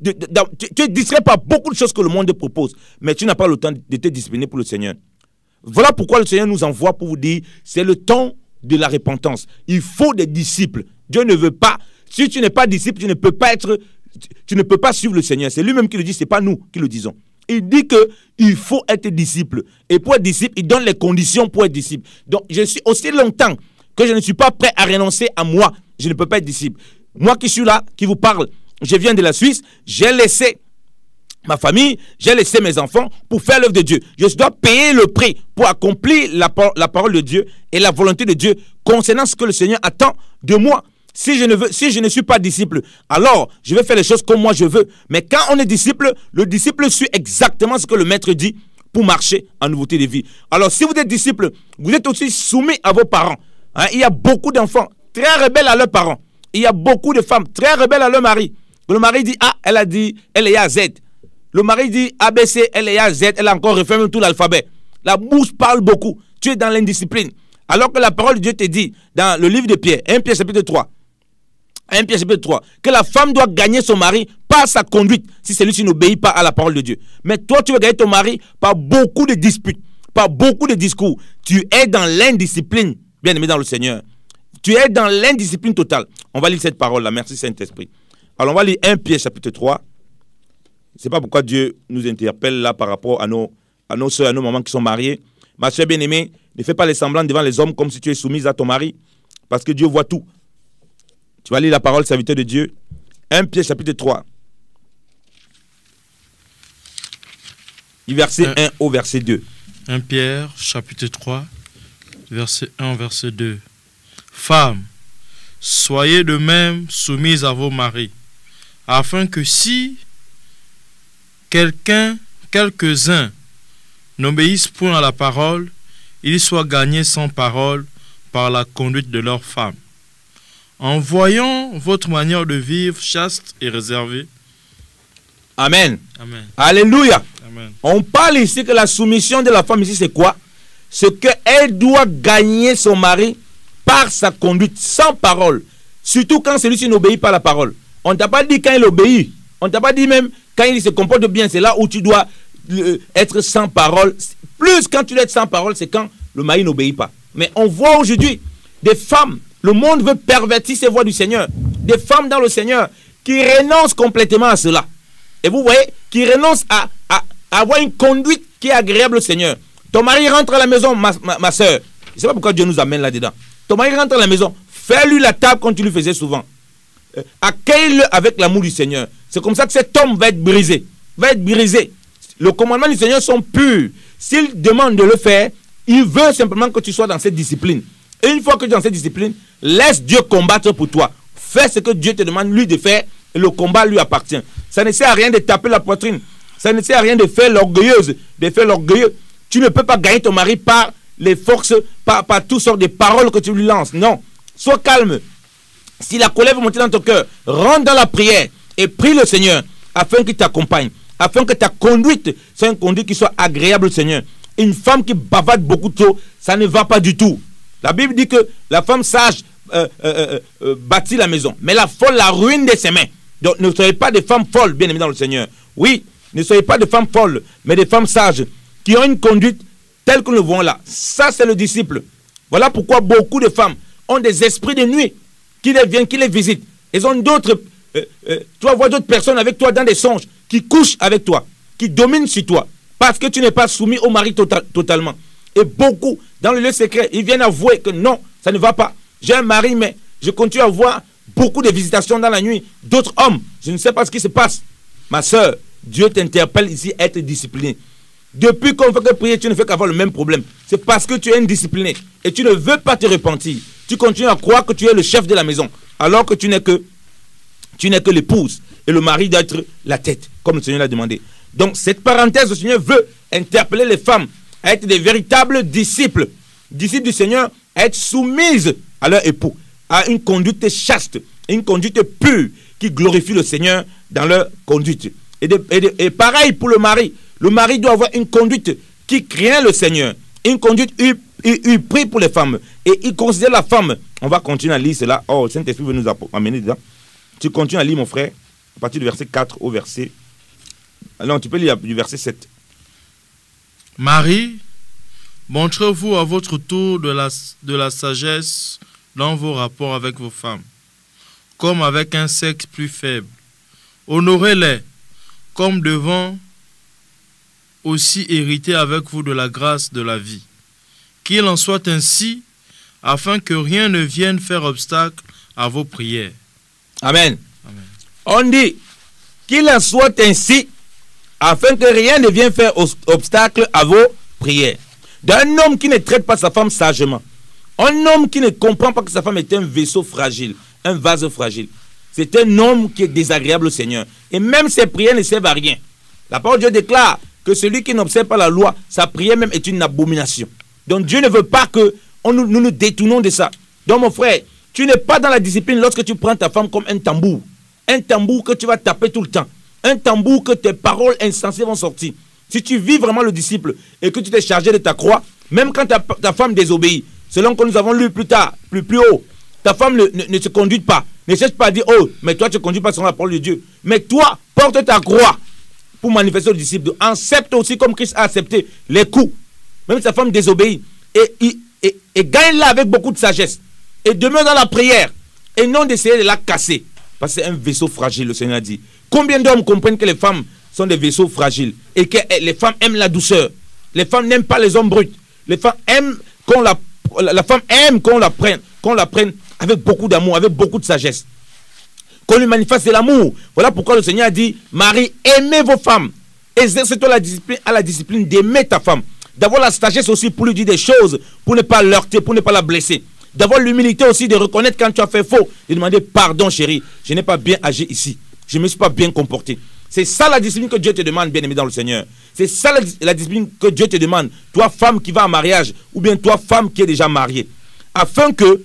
Tu es distrait par beaucoup de choses que le monde te propose, mais tu n'as pas le temps de te discipliner pour le Seigneur. Voilà pourquoi le Seigneur nous envoie pour vous dire, c'est le temps de la repentance. Il faut des disciples. Dieu ne veut pas. Si tu n'es pas disciple, tu ne peux pas suivre le Seigneur. C'est lui-même qui le dit, ce n'est pas nous qui le disons. Il dit qu'il faut être disciple. Et pour être disciple, il donne les conditions pour être disciple. Donc, je suis aussi longtemps que je ne suis pas prêt à renoncer à moi, je ne peux pas être disciple. Moi qui suis là, qui vous parle, je viens de la Suisse, j'ai laissé ma famille, j'ai laissé mes enfants pour faire l'œuvre de Dieu. Je dois payer le prix pour accomplir la parole de Dieu et la volonté de Dieu concernant ce que le Seigneur attend de moi. Si je ne suis pas disciple, alors je vais faire les choses comme moi je veux. Mais quand on est disciple, le disciple suit exactement ce que le maître dit pour marcher en nouveauté de vie. Alors si vous êtes disciple, vous êtes aussi soumis à vos parents. Il y a beaucoup d'enfants très rebelles à leurs parents. Il y a beaucoup de femmes très rebelles à leur mari. Le mari dit A, elle a dit L et A, Z. Le mari dit ABC, L et A, Z. Elle a encore refait même tout l'alphabet. La bouche parle beaucoup. Tu es dans l'indiscipline. Alors que la parole de Dieu te dit, dans le livre de Pierre, 1 Pierre chapitre 3, 1 Pierre chapitre 3, que la femme doit gagner son mari par sa conduite, si celui-ci n'obéit pas à la parole de Dieu. Mais toi, tu veux gagner ton mari par beaucoup de disputes, par beaucoup de discours. Tu es dans l'indiscipline, bien aimé dans le Seigneur. Tu es dans l'indiscipline totale. On va lire cette parole-là. Merci Saint-Esprit. Alors, on va lire 1 Pierre chapitre 3. Je ne sais pas pourquoi Dieu nous interpelle là par rapport à nos soeurs, à nos mamans qui sont mariées. Ma soeur bien-aimée, ne fais pas les semblants devant les hommes comme si tu es soumise à ton mari, parce que Dieu voit tout. Tu vas lire la parole, serviteur de Dieu. 1 Pierre chapitre 3. Du verset 1 au verset 2. 1 Pierre chapitre 3, verset 1 au verset 2. Femmes, soyez de même soumises à vos maris, afin que si quelques-uns n'obéissent point à la parole, ils soient gagnés sans parole par la conduite de leurs femmes. En voyant votre manière de vivre chaste et réservée. Amen. Amen. Alléluia. Amen. On parle ici que la soumission de la femme ici, c'est quoi? C'est qu'elle doit gagner son mari par sa conduite, sans parole. Surtout quand celui-ci n'obéit pas à la parole. On ne t'a pas dit quand il obéit. On ne t'a pas dit même quand il se comporte bien. C'est là où tu dois être sans parole. Plus quand tu dois être sans parole, c'est quand le mari n'obéit pas. Mais on voit aujourd'hui des femmes. Le monde veut pervertir ces voies du Seigneur. Des femmes dans le Seigneur qui renoncent complètement à cela. Et vous voyez, qui renoncent à avoir une conduite qui est agréable au Seigneur. Ton mari rentre à la maison, ma soeur. Je ne sais pas pourquoi Dieu nous amène là-dedans. Ton mari rentre à la maison, fais-lui la table comme tu lui faisais souvent. Accueille-le avec l'amour du Seigneur. C'est comme ça que cet homme va être brisé. Va être brisé. Les commandements du Seigneur sont purs. S'il demande de le faire, il veut simplement que tu sois dans cette discipline. Et une fois que tu es dans cette discipline, laisse Dieu combattre pour toi. Fais ce que Dieu te demande lui de faire et le combat lui appartient. Ça ne sert à rien de taper la poitrine. Ça ne sert à rien de faire l'orgueilleuse, de faire l'orgueilleux. Tu ne peux pas gagner ton mari par les forces, par toutes sortes de paroles que tu lui lances. Non. Sois calme. Si la colère veut monter dans ton cœur, rentre dans la prière et prie le Seigneur afin qu'il t'accompagne, afin que ta conduite soit une conduite qui soit agréable au Seigneur. Une femme qui bavarde beaucoup trop, ça ne va pas du tout. La Bible dit que la femme sage bâtit la maison, mais la folle la ruine de ses mains. Donc ne soyez pas des femmes folles, bien aimées dans le Seigneur. Oui, ne soyez pas des femmes folles, mais des femmes sages qui ont une conduite telle que nous le voyons là. Ça, c'est le disciple. Voilà pourquoi beaucoup de femmes ont des esprits de nuit qui les viennent, qui les visitent. Ils ont d'autres, tu vas voir d'autres personnes avec toi dans des songes qui couchent avec toi, qui dominent sur toi, parce que tu n'es pas soumis au mari totalement. Et beaucoup, dans le lieu secret, ils viennent avouer que non, ça ne va pas. J'ai un mari, mais je continue à voir beaucoup de visitations dans la nuit, d'autres hommes. Je ne sais pas ce qui se passe. Ma soeur, Dieu t'interpelle ici à être discipliné. Depuis qu'on ne fait que prier, tu ne fais qu'avoir le même problème. C'est parce que tu es indiscipliné et tu ne veux pas te repentir. Tu continues à croire que tu es le chef de la maison, alors que tu n'es que l'épouse. Et le mari doit être la tête, comme le Seigneur l'a demandé. Donc, cette parenthèse, le Seigneur veut interpeller les femmes à être des véritables disciples. Disciples du Seigneur, à être soumises à leur époux, à une conduite chaste, une conduite pure qui glorifie le Seigneur dans leur conduite. Et pareil pour le mari. Le mari doit avoir une conduite qui craint le Seigneur, une conduite il prie pour les femmes et il considère la femme. On va continuer à lire cela. Oh, le Saint-Esprit veut nous amener dedans. Tu continues à lire, mon frère, à partir du verset 4 au verset... Non, tu peux lire du verset 7. Marie, montrez-vous à votre tour de la sagesse dans vos rapports avec vos femmes, comme avec un sexe plus faible. Honorez-les, comme devant aussi hériter avec vous de la grâce de la vie. Qu'il en soit ainsi, afin que rien ne vienne faire obstacle à vos prières. Amen. Amen. On dit qu'il en soit ainsi, afin que rien ne vienne faire obstacle à vos prières. D'un homme qui ne traite pas sa femme sagement, un homme qui ne comprend pas que sa femme est un vaisseau fragile, un vase fragile, c'est un homme qui est désagréable au Seigneur. Et même ses prières ne servent à rien. La parole de Dieu déclare que celui qui n'observe pas la loi, sa prière même est une abomination. Donc Dieu ne veut pas que nous nous détournons de ça. Donc mon frère, tu n'es pas dans la discipline lorsque tu prends ta femme comme un tambour. Un tambour que tu vas taper tout le temps. Un tambour que tes paroles insensées vont sortir. Si tu vis vraiment le disciple et que tu t'es chargé de ta croix, même quand ta femme désobéit, selon que nous avons lu plus tard, plus haut, ta femme ne se conduit pas. Ne cherche pas à dire, oh, mais toi, tu ne conduis pas selon la parole de Dieu. Mais toi, porte ta croix pour manifester aux disciples. Accepte aussi comme Christ a accepté les coups. Même sa femme désobéit. Et gagne-la avec beaucoup de sagesse. Et demeure dans la prière. Et non d'essayer de la casser. Parce que c'est un vaisseau fragile, le Seigneur a dit. Combien d'hommes comprennent que les femmes sont des vaisseaux fragiles et que les femmes aiment la douceur. Les femmes n'aiment pas les hommes bruts. Les femmes aiment la femme aime qu'on la prenne avec beaucoup d'amour, avec beaucoup de sagesse. Qu'on lui manifeste de l'amour. Voilà pourquoi le Seigneur a dit, Marie, aimez vos femmes. Exerce-toi à la discipline d'aimer ta femme. D'avoir la sagesse aussi pour lui dire des choses, pour ne pas l'heurter, pour ne pas la blesser. D'avoir l'humilité aussi de reconnaître quand tu as fait faux. De demander pardon, chérie, je n'ai pas bien agi ici. Je ne me suis pas bien comporté. C'est ça la discipline que Dieu te demande, bien-aimé dans le Seigneur. C'est ça la discipline que Dieu te demande. Toi, femme qui va en mariage, ou bien toi, femme qui est déjà mariée. Afin que,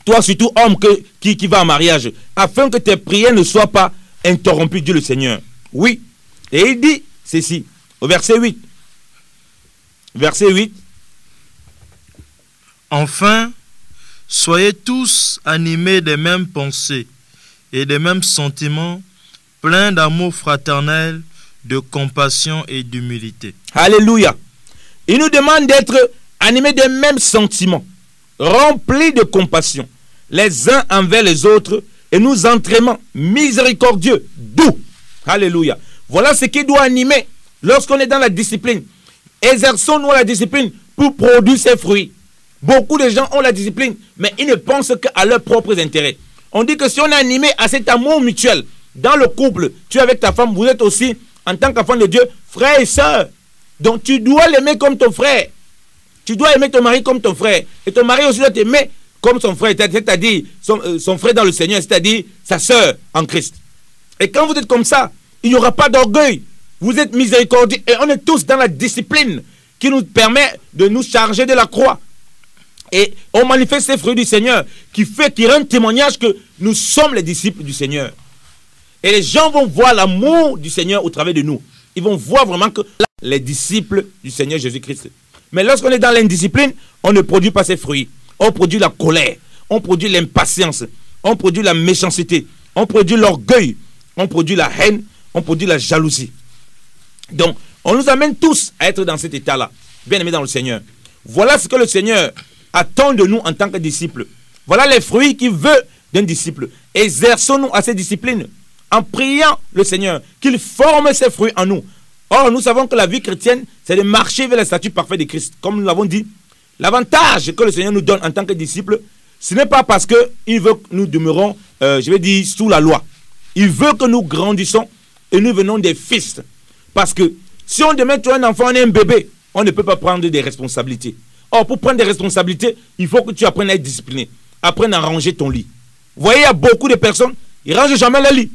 toi surtout homme qui va en mariage, afin que tes prières ne soient pas interrompues, Dieu le Seigneur. Oui. Et il dit ceci, au verset 8. Verset 8. Enfin, soyez tous animés des mêmes pensées et des mêmes sentiments, pleins d'amour fraternel, de compassion et d'humilité. Alléluia. Il nous demande d'être animés des mêmes sentiments, remplis de compassion, les uns envers les autres, et nous entraînons miséricordieux, doux. Alléluia. Voilà ce qui doit animer lorsqu'on est dans la discipline. Exerçons-nous la discipline pour produire ses fruits. Beaucoup de gens ont la discipline, mais ils ne pensent qu'à leurs propres intérêts. On dit que si on est animé à cet amour mutuel, dans le couple, tu es avec ta femme, vous êtes aussi, en tant qu'enfant de Dieu, frère et soeur. Donc tu dois l'aimer comme ton frère. Tu dois aimer ton mari comme ton frère. Et ton mari aussi doit t'aimer comme son frère, c'est-à-dire son frère dans le Seigneur, c'est-à-dire sa soeur en Christ. Et quand vous êtes comme ça, il n'y aura pas d'orgueil. Vous êtes miséricordieux et on est tous dans la discipline qui nous permet de nous charger de la croix. Et on manifeste ces fruits du Seigneur qui rend témoignage que nous sommes les disciples du Seigneur. Et les gens vont voir l'amour du Seigneur au travers de nous. Ils vont voir vraiment que les disciples du Seigneur Jésus-Christ. Mais lorsqu'on est dans l'indiscipline, on ne produit pas ces fruits. On produit la colère, on produit l'impatience, on produit la méchanceté, on produit l'orgueil, on produit la haine, on produit la jalousie. Donc, on nous amène tous à être dans cet état-là, bien aimés dans le Seigneur. Voilà ce que le Seigneur attend de nous en tant que disciples. Voilà les fruits qu'il veut d'un disciple. Exerçons-nous à ces disciplines en priant le Seigneur qu'il forme ces fruits en nous. Or, nous savons que la vie chrétienne, c'est de marcher vers la statue parfaite de Christ. Comme nous l'avons dit, l'avantage que le Seigneur nous donne en tant que disciples, ce n'est pas parce qu'il veut que nous demeurons, sous la loi. Il veut que nous grandissons et nous venons des fils. Parce que si on demeure un enfant, on est un bébé, on ne peut pas prendre des responsabilités. Or, pour prendre des responsabilités, il faut que tu apprennes à être discipliné. Apprennes à ranger ton lit. Vous voyez, il y a beaucoup de personnes, ils ne rangent jamais le lit.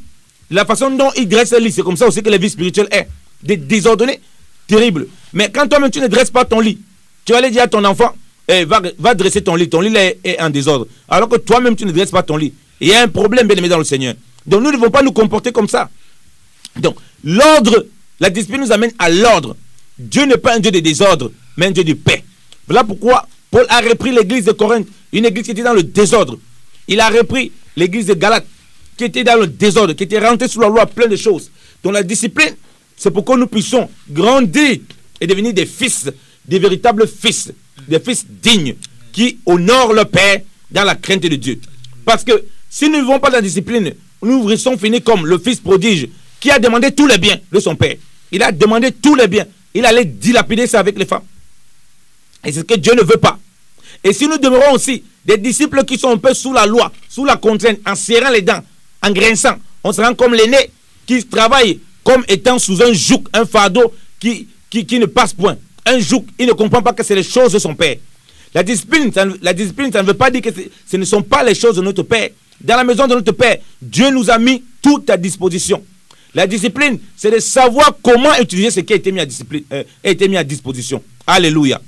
La façon dont ils dressent le lit, c'est comme ça aussi que la vie spirituelle est. Désordonnée, terrible. Mais quand toi-même tu ne dresses pas ton lit, tu vas aller dire à ton enfant, va dresser ton lit est en désordre. Alors que toi-même tu ne dresses pas ton lit. Il y a un problème, bien aimé dans le Seigneur. Donc nous ne devons pas nous comporter comme ça. Donc l'ordre, la discipline nous amène à l'ordre. Dieu n'est pas un Dieu de désordre, mais un Dieu de paix. Voilà pourquoi Paul a repris l'église de Corinthe, une église qui était dans le désordre. Il a repris l'église de Galate, qui était dans le désordre, qui était rentrée sous la loi, plein de choses. Donc la discipline, c'est pour que nous puissions grandir et devenir des fils, des véritables fils, des fils dignes, qui honorent leur Père dans la crainte de Dieu. Parce que si nous ne vivons pas dans la discipline, nous risquons finir comme le fils prodige, qui a demandé tous les biens de son Père. Il a demandé tous les biens. Il allait dilapider ça avec les femmes. Et c'est ce que Dieu ne veut pas. Et si nous demeurons aussi des disciples qui sont un peu sous la loi, sous la contrainte, en serrant les dents, en grinçant, on sera comme l'aîné qui travaille comme étant sous un joug, un fardeau qui ne passe point. Un joug, il ne comprend pas que c'est les choses de son Père. La discipline, ça ne veut pas dire que ce ne sont pas les choses de notre Père. Dans la maison de notre Père, Dieu nous a mis tout à disposition. La discipline, c'est de savoir comment utiliser ce qui a été mis à disposition. Alléluia.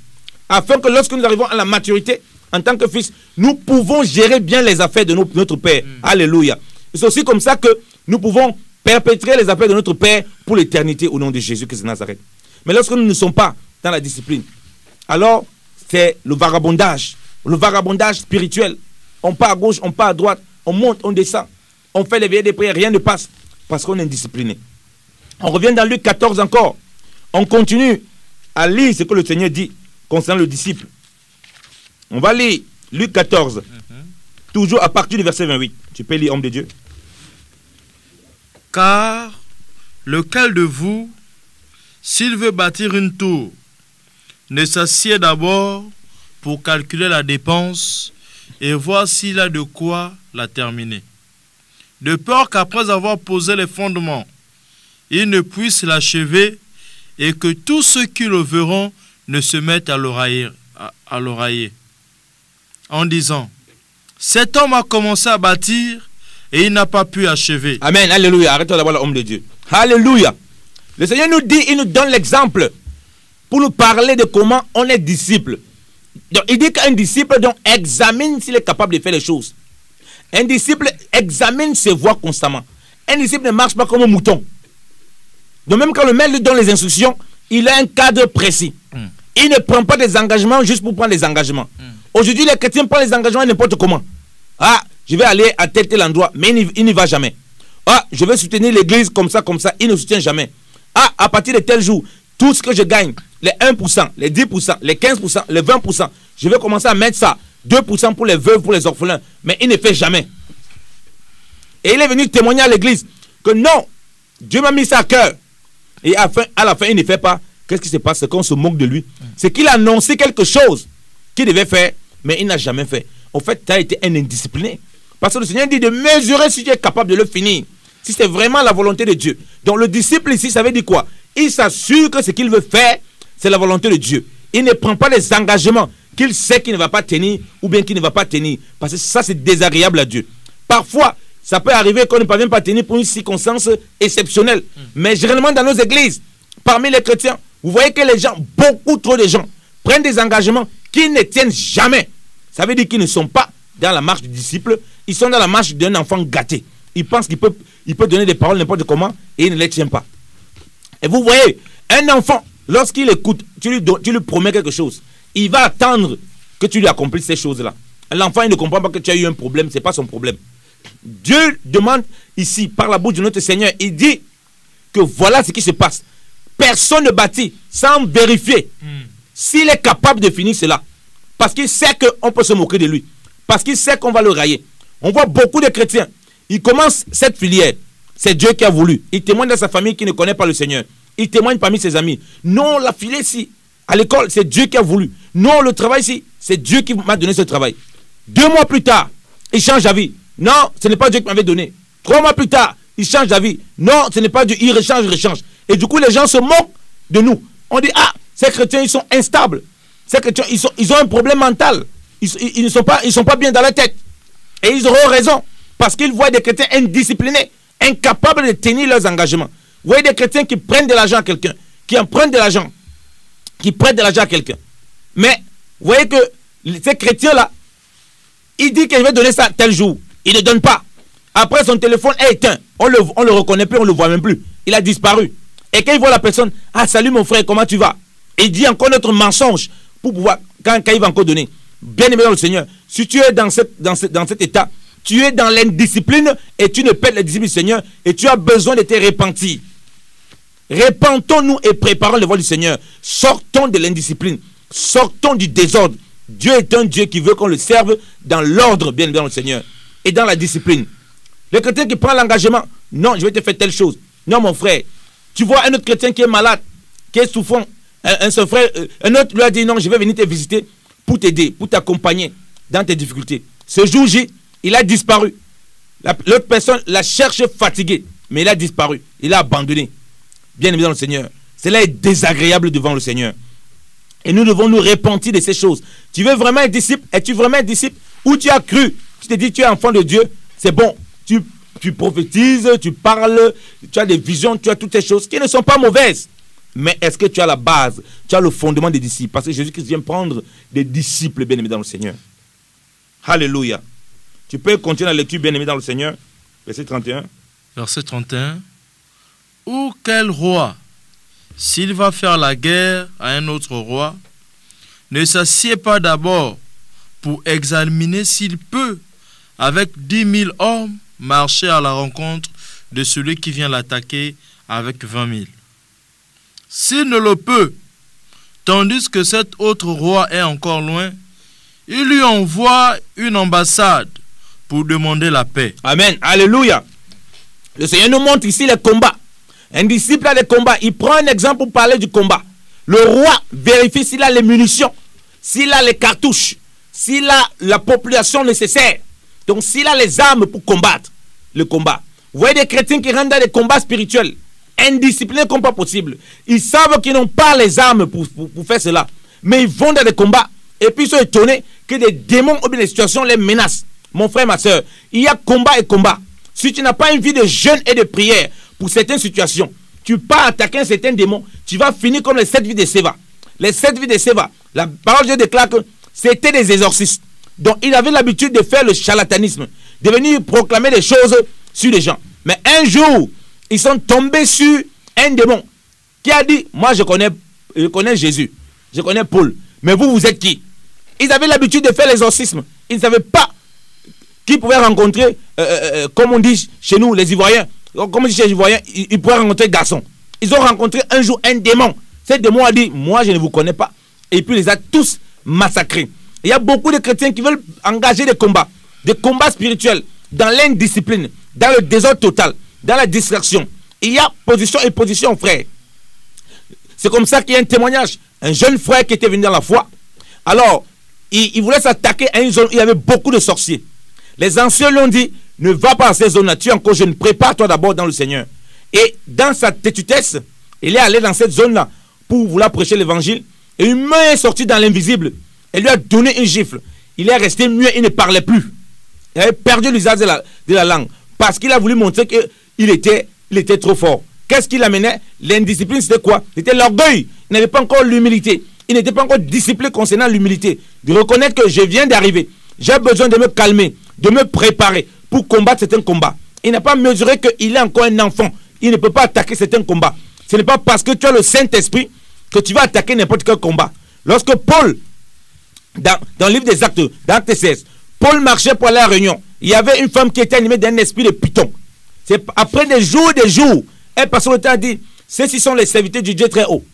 Afin que lorsque nous arrivons à la maturité, en tant que fils, nous pouvons gérer bien les affaires de notre Père. Alléluia. C'est aussi comme ça que nous pouvons perpétrer les affaires de notre Père pour l'éternité au nom de Jésus-Christ de Nazareth. Mais lorsque nous ne sommes pas dans la discipline, alors c'est le vagabondage spirituel. On part à gauche, on part à droite, on monte, on descend. On fait les veillées des prières, rien ne passe. Parce qu'on est indiscipliné. On revient dans Luc 14 encore. On continue à lire ce que le Seigneur dit concernant le disciple. On va lire Luc 14. Toujours à partir du verset 28. Tu peux lire, homme de Dieu. Car lequel de vous, s'il veut bâtir une tour, ne s'assied d'abord pour calculer la dépense et voir s'il a de quoi la terminer. De peur qu'après avoir posé les fondements, il ne puisse l'achever et que tous ceux qui le verront ne se mettent à l'oreiller, en disant: cet homme a commencé à bâtir et il n'a pas pu achever. Amen, alléluia. Arrête-toi d'avoir l'homme de Dieu. Alléluia. Le Seigneur nous dit, il nous donne l'exemple pour nous parler de comment on est disciple. Donc, il dit qu'un disciple donc, examine s'il est capable de faire les choses. Un disciple examine ses voies constamment. Un disciple ne marche pas comme un mouton. Donc même quand le maître lui donne les instructions, il a un cadre précis. Il ne prend pas des engagements juste pour prendre des engagements. Aujourd'hui, les chrétiens prennent les engagements n'importe comment. Ah, je vais aller à tel endroit, mais il n'y va jamais. Ah, je vais soutenir l'église comme ça, il ne soutient jamais. Ah, à partir de tel jour, tout ce que je gagne, les 1%, les 10%, les 15%, les 20%, je vais commencer à mettre ça. 2% pour les veuves, pour les orphelins. Mais il ne fait jamais. Et il est venu témoigner à l'église que non, Dieu m'a mis ça à cœur. Et à la fin, il ne fait pas. Qu'est-ce qui se passe? C'est qu'on se moque de lui. C'est qu'il a annoncé quelque chose qu'il devait faire, mais il n'a jamais fait. En fait, tu as été un indiscipliné. Parce que le Seigneur dit de mesurer si tu es capable de le finir. Si c'est vraiment la volonté de Dieu. Donc le disciple ici, ça veut dire quoi? Il s'assure que ce qu'il veut faire, c'est la volonté de Dieu. Il ne prend pas les engagements qu'il sait qu'il ne va pas tenir ou bien qu'il ne va pas tenir. Parce que ça, c'est désagréable à Dieu. Parfois, ça peut arriver qu'on ne parvient pas à tenir pour une circonstance exceptionnelle. Mais généralement, dans nos églises, parmi les chrétiens, vous voyez que les gens, beaucoup trop de gens, prennent des engagements qu'ils ne tiennent jamais. Ça veut dire qu'ils ne sont pas dans la marche du disciple, ils sont dans la marche d'un enfant gâté. Ils pensent qu'il peut donner des paroles n'importe comment et il ne les tient pas. Et vous voyez, un enfant, lorsqu'il écoute, tu lui promets quelque chose, il va attendre que tu lui accomplisses ces choses-là. L'enfant, il ne comprend pas que tu as eu un problème, ce n'est pas son problème. Dieu demande ici, par la bouche de notre Seigneur, il dit que voilà ce qui se passe. Personne ne bâtit sans vérifier s'il est capable de finir cela. Parce qu'il sait qu'on peut se moquer de lui. Parce qu'il sait qu'on va le railler. On voit beaucoup de chrétiens. Ils commencent cette filière. C'est Dieu qui a voulu. Il témoigne dans sa famille qui ne connaît pas le Seigneur. Il témoigne parmi ses amis. Non, la filière ici, à l'école, c'est Dieu qui a voulu. Non, le travail ici, c'est Dieu qui m'a donné ce travail. 2 mois plus tard, il change d'avis. Non, ce n'est pas Dieu qui m'avait donné. 3 mois plus tard, il change d'avis. Non, ce n'est pas Dieu. Il rechange. Et du coup, les gens se moquent de nous. On dit, ah, ces chrétiens, ils sont instables. Ces chrétiens, ils ont un problème mental. Ils ne sont pas bien dans la tête. Et ils auront raison. Parce qu'ils voient des chrétiens indisciplinés, incapables de tenir leurs engagements. Vous voyez des chrétiens qui prennent de l'argent à quelqu'un, qui empruntent de l'argent, qui prêtent de l'argent à quelqu'un. Mais, vous voyez que ces chrétiens-là, il dit qu'il va donner ça tel jour. Il ne donne pas. Après, son téléphone est éteint. On le reconnaît plus, on ne le voit même plus. Il a disparu. Et quand il voit la personne, ah, salut mon frère, comment tu vas? Et il dit encore notre mensonge pour pouvoir, quand il va encore donner. Bien aimé dans le Seigneur, si tu es dans cet état, tu es dans l'indiscipline et tu ne perds la discipline du Seigneur et tu as besoin de te repentir. Repentons-nous et préparons les voies du Seigneur. Sortons de l'indiscipline. Sortons du désordre. Dieu est un Dieu qui veut qu'on le serve dans l'ordre, bien dans le Seigneur, et dans la discipline. Le chrétien qui prend l'engagement, non, je vais te faire telle chose. Non, mon frère, tu vois un autre chrétien qui est malade, qui est souffrant, un autre lui a dit, non, je vais venir te visiter pour t'aider, pour t'accompagner dans tes difficultés. Ce jour-J, il a disparu. L'autre personne la cherche fatiguée, mais il a disparu. Il a abandonné. Bien aimé dans le Seigneur. Cela est désagréable devant le Seigneur. Et nous devons nous repentir de ces choses. Tu veux vraiment être disciple? Es-tu vraiment un disciple? Ou tu as cru? Tu te dis tu es enfant de Dieu? C'est bon. Tu prophétises, tu parles, tu as des visions, tu as toutes ces choses qui ne sont pas mauvaises. Mais est-ce que tu as la base? Tu as le fondement des disciples? Parce que Jésus-Christ vient prendre des disciples, bien aimés dans le Seigneur. Alléluia. Tu peux continuer la lecture, bien aimé dans le Seigneur. Verset 31. Verset 31. Ou quel roi, s'il va faire la guerre à un autre roi, ne s'assied pas d'abord pour examiner s'il peut, avec 10 000 hommes, marcher à la rencontre de celui qui vient l'attaquer avec 20 000. S'il ne le peut, tandis que cet autre roi est encore loin, il lui envoie une ambassade pour demander la paix. Amen. Alléluia. Le Seigneur nous montre ici les combats. Un disciple a des combats. Il prend un exemple pour parler du combat. Le roi vérifie s'il a les munitions, s'il a les cartouches, s'il a la population nécessaire. Donc s'il a les armes pour combattre le combat. Vous voyez des chrétiens qui rentrent dans des combats spirituels, indisciplinés comme pas possible. Ils savent qu'ils n'ont pas les armes pour faire cela. Mais ils vont dans des combats et puis ils sont étonnés que des démons ou bien des situations les menacent. Mon frère, ma soeur, il y a combat et combat. Si tu n'as pas une vie de jeûne et de prière pour certaines situations, tu pars attaquer un certain démon, tu vas finir comme les 7 vies de Séva. Les 7 vies de Séva, la parole de Dieu déclare que c'était des exorcistes. Donc ils avaient l'habitude de faire le charlatanisme, de venir proclamer des choses sur les gens. Mais un jour, ils sont tombés sur un démon qui a dit, moi je connais Jésus, je connais Paul, mais vous êtes qui? Ils avaient l'habitude de faire l'exorcisme. Ils ne savaient pas qui pouvaient rencontrer, comme on dit chez nous, les Ivoiriens. Comme on dit chez les Ivoiriens, ils pouvaient rencontrer garçons. Ils ont rencontré un jour un démon. Ce démon a dit, moi je ne vous connais pas. Et puis il les a tous massacrés. Il y a beaucoup de chrétiens qui veulent engager des combats spirituels, dans l'indiscipline, dans le désordre total, dans la distraction. Il y a position et position, frère. C'est comme ça qu'il y a un témoignage. Un jeune frère qui était venu dans la foi. Alors, il voulait s'attaquer à une zone où il y avait beaucoup de sorciers. Les anciens lui ont dit, ne va pas à ces zones-là, tu es encore jeune, prépare-toi d'abord dans le Seigneur. Et dans sa têtutesse, il est allé dans cette zone-là pour vouloir prêcher l'évangile. Et une main est sortie dans l'invisible. Elle lui a donné une gifle. Il est resté muet, il ne parlait plus. Il avait perdu l'usage de la langue. Parce qu'il a voulu montrer qu'il était trop fort. Qu'est-ce qui l'amenait? L'indiscipline, c'était quoi? C'était l'orgueil. Il n'avait pas encore l'humilité. Il n'était pas encore discipliné concernant l'humilité. De reconnaître que je viens d'arriver. J'ai besoin de me calmer, de me préparer pour combattre certains combats. Il n'a pas mesuré qu'il est encore un enfant. Il ne peut pas attaquer certains combats. Ce n'est pas parce que tu as le Saint-Esprit que tu vas attaquer n'importe quel combat. Lorsque Paul, dans le livre des Actes, dans Acte 16, Paul marchait pour aller à la réunion. Il y avait une femme qui était animée d'un esprit de python. C'est après des jours, elle passait le temps à dire, ceux-ci sont les serviteurs du Dieu très haut.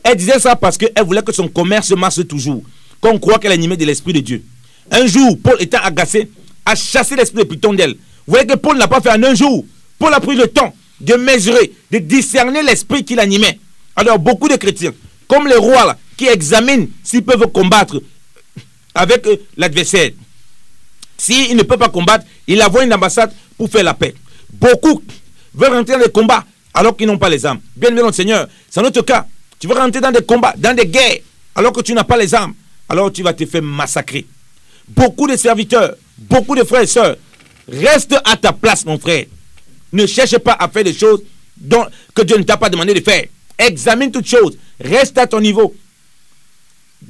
Elle disait ça parce qu'elle voulait que son commerce marche toujours. Qu'on croit qu'elle est animée de l'esprit de Dieu. Un jour, Paul étant agacé, a chassé l'esprit de python d'elle. Vous voyez que Paul n'a pas fait en un jour. Paul a pris le temps de mesurer, de discerner l'esprit qui l'animait. Alors beaucoup de chrétiens, comme les rois là, qui examinent s'ils peuvent combattre avec l'adversaire. S'il ne peut pas combattre, il envoie une ambassade pour faire la paix. Beaucoup veulent rentrer dans des combats alors qu'ils n'ont pas les armes. Bien aimé notre Seigneur, c'est notre cas. Tu veux rentrer dans des combats, dans des guerres, alors que tu n'as pas les armes. Alors tu vas te faire massacrer. Beaucoup de serviteurs, beaucoup de frères et sœurs, reste à ta place, mon frère. Ne cherche pas à faire des choses que Dieu ne t'a pas demandé de faire. Examine toutes choses. Reste à ton niveau.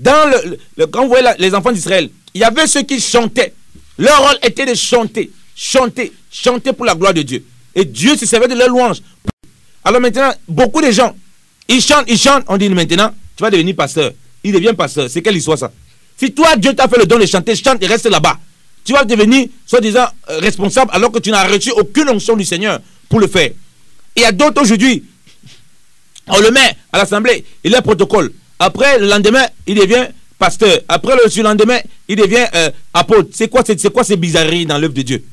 Quand vous voyez les enfants d'Israël, il y avait ceux qui chantaient. Leur rôle était de chanter. Chanter pour la gloire de Dieu. Et Dieu se servait de leur louange. Alors maintenant, beaucoup de gens, ils chantent. On dit maintenant, tu vas devenir pasteur. Il devient pasteur. C'est quelle histoire ça? Si toi, Dieu t'a fait le don de chanter, chante et reste là-bas. Tu vas devenir, soi-disant, responsable alors que tu n'as reçu aucune onction du Seigneur pour le faire. Il y a d'autres aujourd'hui, on le met à l'assemblée, il est protocole. Après, le lendemain, il devient pasteur. Après, le surlendemain, il devient apôtre. C'est quoi ces bizarreries dans l'œuvre de Dieu?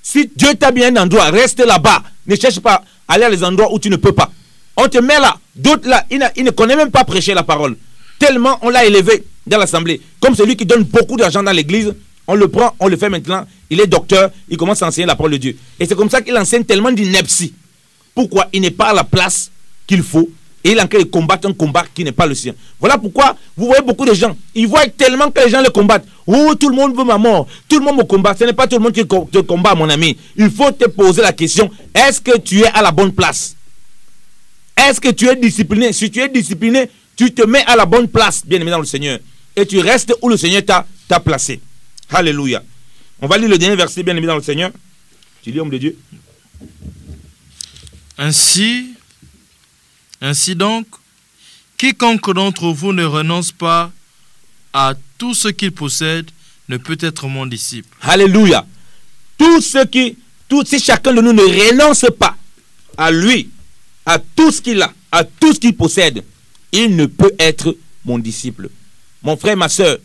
Si Dieu t'a mis un endroit, reste là-bas. Ne cherche pas à aller à les endroits où tu ne peux pas. On te met là. D'autres là, ils ne connaissent même pas prêcher la parole. Tellement on l'a élevé dans l'assemblée. Comme celui qui donne beaucoup d'argent dans l'église, on le prend, on le fait maintenant. Il est docteur, il commence à enseigner la parole de Dieu. Et c'est comme ça qu'il enseigne tellement d'ineptie. Pourquoi? Il n'est pas à la place qu'il faut. Et il est en train de combattre un combat qui n'est pas le sien. Voilà pourquoi vous voyez beaucoup de gens. Ils voient tellement que les gens le combattent. Oh, tout le monde veut ma mort. Tout le monde me combat. Ce n'est pas tout le monde qui te combat, mon ami. Il faut te poser la question. Est-ce que tu es à la bonne place? Est-ce que tu es discipliné? Si tu es discipliné, tu te mets à la bonne place, bien aimé dans le Seigneur. Et tu restes où le Seigneur t'a placé. Alléluia. On va lire le dernier verset, bien aimé dans le Seigneur. Tu lis, homme de Dieu. Ainsi donc, quiconque d'entre vous ne renonce pas à tout ce qu'il possède ne peut être mon disciple. Alléluia. si chacun de nous ne renonce pas à lui, à tout ce qu'il a, à tout ce qu'il possède, il ne peut être mon disciple. Mon frère, ma soeur,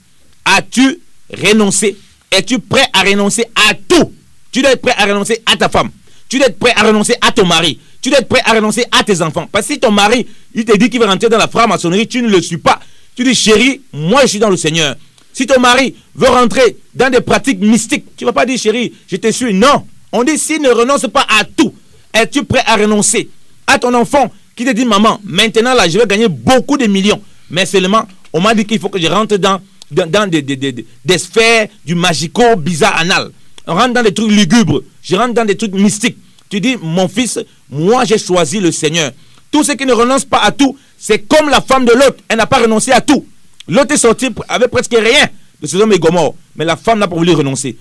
as-tu renoncé? Es-tu prêt à renoncer à tout? Tu dois être prêt à renoncer à ta femme. Tu dois être prêt à renoncer à ton mari. Tu dois être prêt à renoncer à tes enfants. Parce que si ton mari, il te dit qu'il va rentrer dans la franc-maçonnerie, tu ne le suis pas. Tu dis, chérie, moi je suis dans le Seigneur. Si ton mari veut rentrer dans des pratiques mystiques, tu ne vas pas dire, chérie, je te suis. Non. On dit, s'il ne renonce pas à tout, es-tu prêt à renoncer à ton enfant qui te dit, maman, maintenant là, je vais gagner beaucoup de millions. Mais seulement, on m'a dit qu'il faut que je rentre dans des sphères du magico bizarre anal. On rentre dans des trucs lugubres. Je rentre dans des trucs mystiques. Tu dis, mon fils, moi j'ai choisi le Seigneur. Tous ceux qui ne renoncent pas à tout, c'est comme la femme de Lot. Elle n'a pas renoncé à tout. Lot est sorti avec presque rien de Sodome et Gomorrhe. Mais la femme n'a pas voulu renoncer.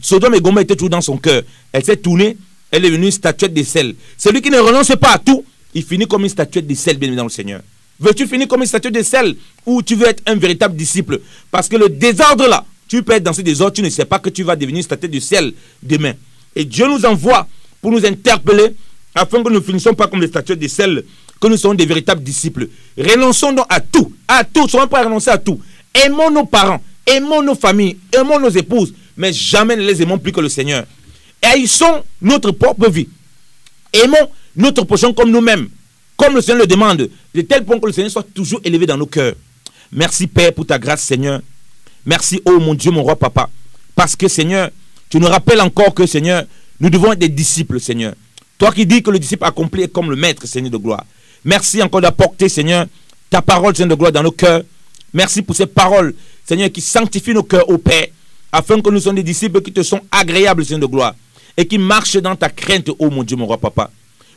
Sodome et Gomorrhe étaient toujours dans son cœur. Elle s'est tournée, elle est devenue une statuette de sel. Celui qui ne renonce pas à tout, il finit comme une statuette de sel, bien dans le Seigneur. Veux-tu finir comme une statuette de sel ou tu veux être un véritable disciple? Parce que le désordre là, tu peux être dans ce désordre, tu ne sais pas que tu vas devenir une statuette de sel demain. Et Dieu nous envoie pour nous interpeller afin que nous ne finissions pas comme des statuettes de sel, que nous soyons des véritables disciples. Renonçons donc à tout, soyons pas à renoncer à tout. Aimons nos parents, aimons nos familles, aimons nos épouses, mais jamais ne les aimons plus que le Seigneur. Haïssons notre propre vie. Aimons notre prochain comme nous-mêmes, comme le Seigneur le demande, de tel point que le Seigneur soit toujours élevé dans nos cœurs. Merci Père pour ta grâce, Seigneur. Merci, oh mon Dieu, mon roi papa. Parce que, Seigneur, tu nous rappelles encore que, Seigneur, nous devons être des disciples, Seigneur. Toi qui dis que le disciple accompli est comme le maître, Seigneur de gloire. Merci encore d'apporter, Seigneur, ta parole, Seigneur de gloire, dans nos cœurs. Merci pour ces paroles, Seigneur, qui sanctifient nos cœurs, ô Père, afin que nous soyons des disciples qui te sont agréables, Seigneur de gloire, et qui marchent dans ta crainte, ô mon Dieu, mon roi papa.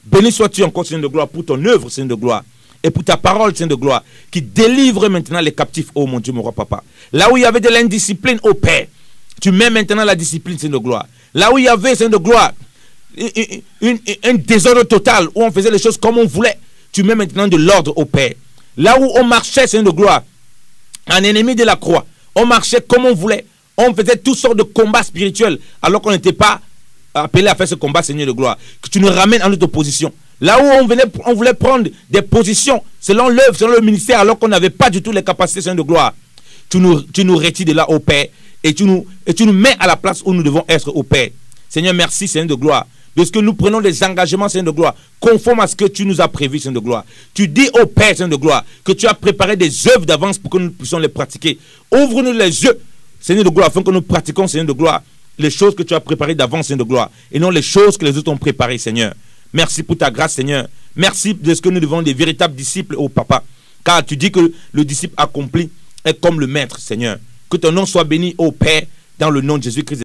Béni sois-tu encore, Seigneur de gloire, pour ton œuvre, Seigneur de gloire, et pour ta parole, Seigneur de gloire, qui délivre maintenant les captifs, ô mon Dieu, mon roi papa. Là où il y avait de l'indiscipline, ô Père, tu mets maintenant la discipline, Seigneur de gloire. Là où il y avait, Seigneur de gloire, un désordre total, où on faisait les choses comme on voulait, tu mets maintenant de l'ordre, ô Père. Là où on marchait, Seigneur de gloire, en ennemi de la croix, on marchait comme on voulait, on faisait toutes sortes de combats spirituels, alors qu'on n'était pas appelé à faire ce combat, Seigneur de gloire. Que tu nous ramènes en notre position. Là où on voulait prendre des positions selon l'œuvre, selon le ministère, alors qu'on n'avait pas du tout les capacités, Seigneur de gloire. Tu nous retires de là, ô Père, et tu nous mets à la place où nous devons être, ô Père. Seigneur, merci, Seigneur de gloire, de ce que nous prenons des engagements, Seigneur de gloire, conformes à ce que tu nous as prévu, Seigneur de gloire. Tu dis, ô Père, Seigneur de gloire, que tu as préparé des œuvres d'avance pour que nous puissions les pratiquer. Ouvre-nous les yeux, Seigneur de gloire, afin que nous pratiquions, Seigneur de gloire, les choses que tu as préparées d'avance, Seigneur de gloire, et non les choses que les autres ont préparées, Seigneur. Merci pour ta grâce, Seigneur. Merci de ce que nous devons des véritables disciples, ô Papa. Car tu dis que le disciple accompli est comme le maître, Seigneur. Que ton nom soit béni, ô Père, dans le nom de Jésus-Christ.